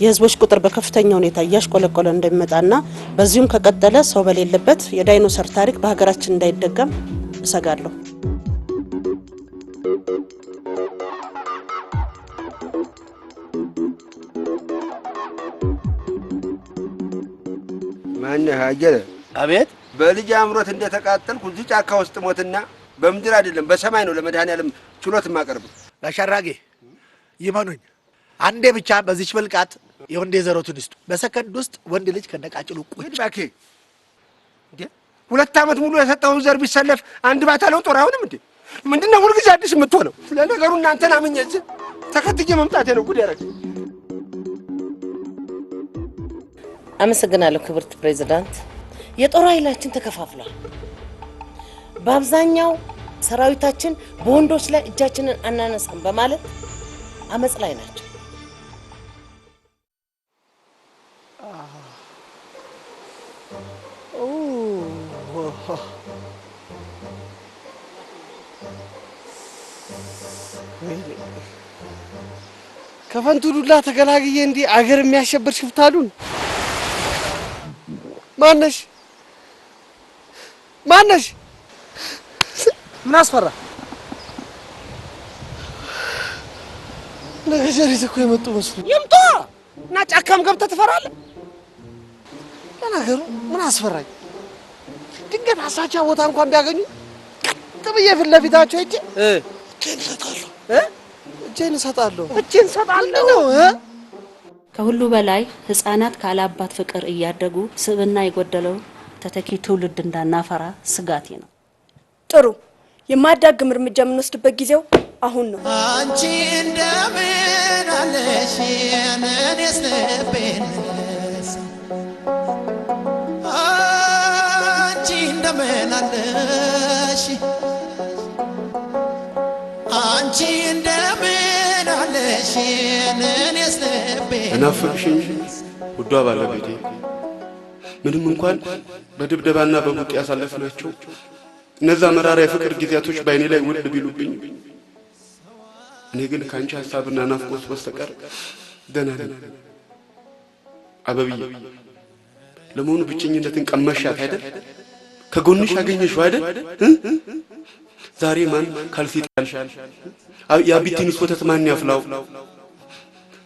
የህዝቦች ቁጥር በከፍተኛ ሁኔታ እያሽቆለቆለ እንደሚመጣና በዚሁም ከቀጠለ ሰው በሌለበት የዳይኖሰር ታሪክ በሀገራችን እንዳይደገም እሰጋለሁ። ማነህ አየለ? አቤት። በልጅ አምሮት እንደተቃጠልኩ እዚህ ጫካ ውስጥ ሞትና በምድር አይደለም በሰማይ ነው ለመድኃኒዓለም ችሎት የማቀርብ። ጋሻራጌ ይመኑኝ፣ አንዴ ብቻ በዚች ብልቃጥ የወንዴ ዘሮቱን ይስጡ። በሰከንድ ውስጥ ወንድ ልጅ ከነቃጭሉ ቁጭ ባኬ። እንዴ 2 ዓመት ሙሉ የሰጠውን ዘር ቢሰለፍ አንድ ባታለው ጦር አይሆንም እንዴ? ምንድነው ሁልጊዜ አዲስ የምትሆነው? ለነገሩ እናንተን አምኜ እዚህ ተከትዬ መምጣቴ ነው ጉድ ያደረገኝ። አመሰግናለሁ ክብርት ፕሬዝዳንት። የጦር ኃይላችን ተከፋፍሏል። በአብዛኛው ሰራዊታችን በወንዶች ላይ እጃችንን አናነሳም በማለት አመጽ ላይ ናቸው። ከፈንቱ ዱላ ተገላግዬ እንዲህ አገር የሚያሸብር ሽፍታሉን ማነሽ ማነሽ? ምን አስፈራ? ነገጀሪት እኮ የመጡ መስሉ ይምጡ እና ጫካም ገብተህ ትፈራለህ? ለነገሩ ምን አስፈራኝ? ድንገት አሳቻ ቦታ እንኳን ቢያገኙ ቀጥ ብዬ ፊት ለፊታቸው ሄጄ እጄን እሰጣለሁ። ከሁሉ በላይ ህፃናት ካለ አባት ፍቅር እያደጉ ስብዕና የጎደለው ተተኪ ትውልድ እንዳናፈራ ስጋቴ ነው። ጥሩ የማያዳግም እርምጃ የምንወስድበት ጊዜው አሁን ነው። አንቺ እንደምን አለሽ እኔስ ልቤን አንቺ እንደምን አለሽ አንቺ እንደምን አለሽ እኔስ ልቤን እናፍቅሽኝ ውዷ ባለቤቴ። ምንም እንኳን በድብደባና በቡጥ ያሳለፍናቸው እነዛ መራራ የፍቅር ጊዜያቶች በአይኔ ላይ ውል ቢሉብኝ እኔ ግን ከአንቺ ሀሳብና ናፍቆት በስተቀር ደህና ነኝ። አበብዬ ለመሆኑ ብቸኝነትን ቀመሻት አይደል? ከጎንሽ አገኘሽው አይደል? ዛሬ ማን ካልሲ ጣልሻል? የአቢቲንስ ወተት ማን ያፍላው?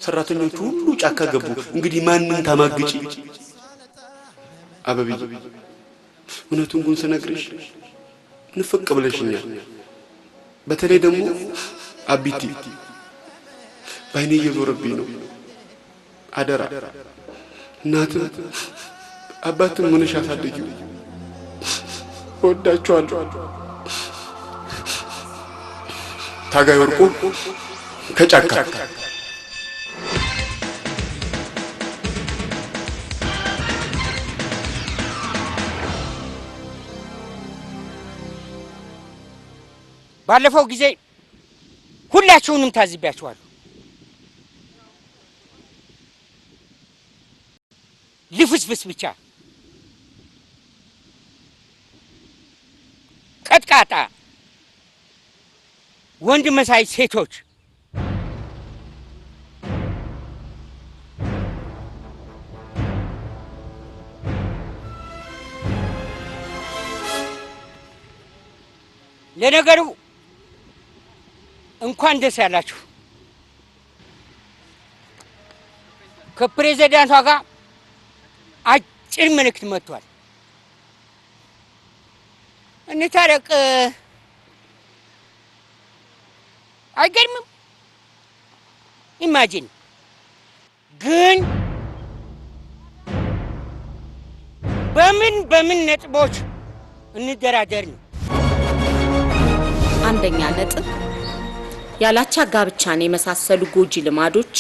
ሰራተኞቹ ሁሉ ጫካ ገቡ። እንግዲህ ማንን ታማግጪ? አበብዬ እውነቱን ግን ስነግርሽ ንፍቅ ብለሽኛል። በተለይ ደግሞ አቢቲ ባይኔ እየዞረብኝ ነው። አደራ እናትም አባትም ምንሽ አሳድጊው። እወዳችኋለሁ። ታጋይ ወርቁ ከጫካ ባለፈው ጊዜ ሁላችሁንም ታዝቢያችኋለሁ። ልፍስፍስ ብቻ ቀጥቃጣ ወንድ መሳይ ሴቶች ለነገሩ እንኳን ደስ ያላችሁ። ከፕሬዝዳንቷ ጋር አጭር መልእክት መጥቷል። እንታረቅ አይገርምም? ኢማጂን ግን በምን ነጥቦች እንደራደር ነው? አንደኛ ነጥብ ያላቻ ጋብቻን የመሳሰሉ ጎጂ ልማዶች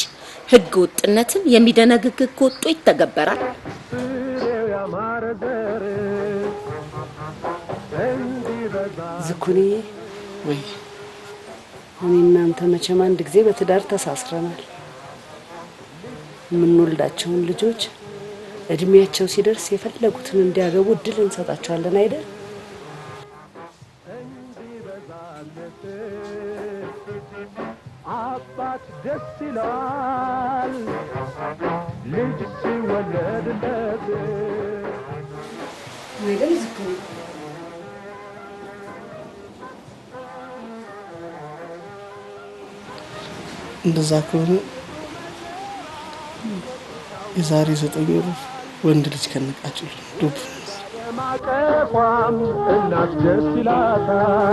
ህገ ወጥነትን የሚደነግግ ህግ ወጥቶ ይተገበራል። ዝኩኒ ወይ አሁን እናንተ መቼም አንድ ጊዜ በትዳር ተሳስረናል። የምንወልዳቸውን ልጆች እድሜያቸው ሲደርስ የፈለጉትን እንዲያገቡ እድል እንሰጣቸዋለን አይደል? አባት ደስ ይላል ልጅ ሲወለድለት ነገር ዝኩኒ እንደዛ ከሆነ የዛሬ 9 ወር ወንድ ልጅ ከነቃጭሉ ዱብ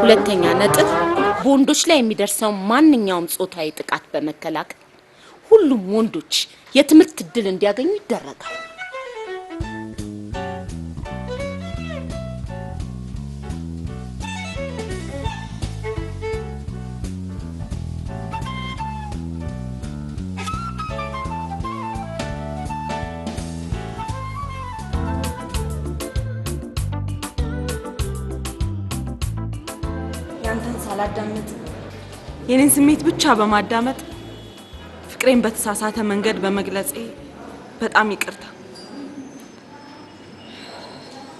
ሁለተኛ ነጥብ በወንዶች ላይ የሚደርሰው ማንኛውም ጾታዊ ጥቃት በመከላከል ሁሉም ወንዶች የትምህርት እድል እንዲያገኙ ይደረጋል። ያንተን ሳላዳምጥ የኔን ስሜት ብቻ በማዳመጥ ፍቅሬን በተሳሳተ መንገድ በመግለጼ በጣም ይቅርታ።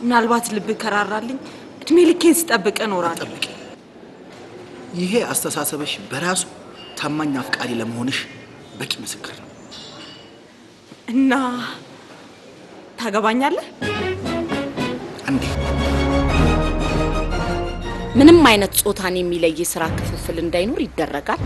ምናልባት ልብ ከራራልኝ እድሜ ልኬን ስጠብቅ እኖራለሁ። ይሄ አስተሳሰብሽ በራሱ ታማኝ አፍቃሪ ለመሆንሽ በቂ ምስክር ነው። እና ታገባኛለህ? አንዴ ምንም አይነት ጾታን የሚለይ ስራ ክፍፍል እንዳይኖር ይደረጋል።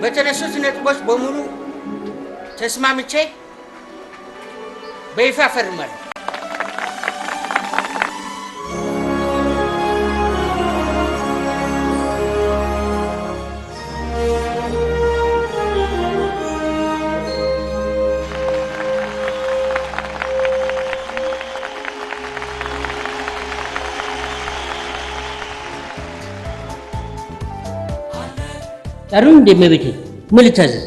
በተነሱት ነጥቦች በሙሉ ተስማምቼ በይፋ ፈርማለሁ። ጠሩኝ እንደመቤቴ ምን ልታዘዝ?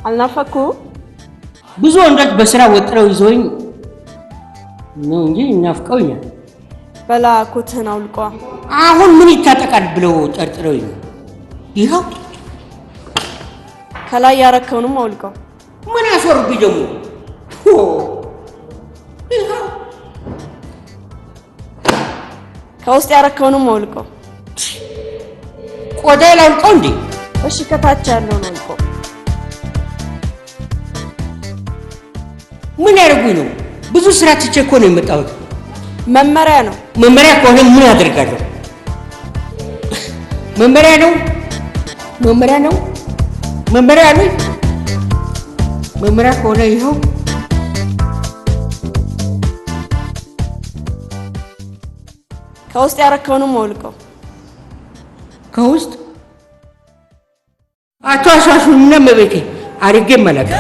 አልናፈኩ? ብዙ ወንዶች በስራ ወጥረው ይዘውኝ ነው እንጂ እናፍቀውኛል። በላ ኮትህን አውልቋ። አሁን ምን ይታጠቃል ብለው ጠርጥረውኝ ነው። ይኸው ከላይ ያረከውንም አውልቀው። ምን ያስወርብኝ ደግሞ? ከውስጥ ያረከውንም አውልቀው። ቆዳ ላውልቀው እንዴ? እሺ ከታች ያለውን አውልቀው። ምን ያደርጉኝ ነው? ብዙ ስራ ትቼ እኮ ነው የመጣሁት። መመሪያ ነው። መመሪያ ከሆነ ምን አደርጋለሁ? መመሪያ ነው። መመሪያ ነው። መመሪያ ነው። መመሪያ ከሆነ ይኸው ከውስጥ ያረከውንም አውልቀው። ከውስጥ አቶ አሻሹ እነ መቤቴ አድርጌ መለቀ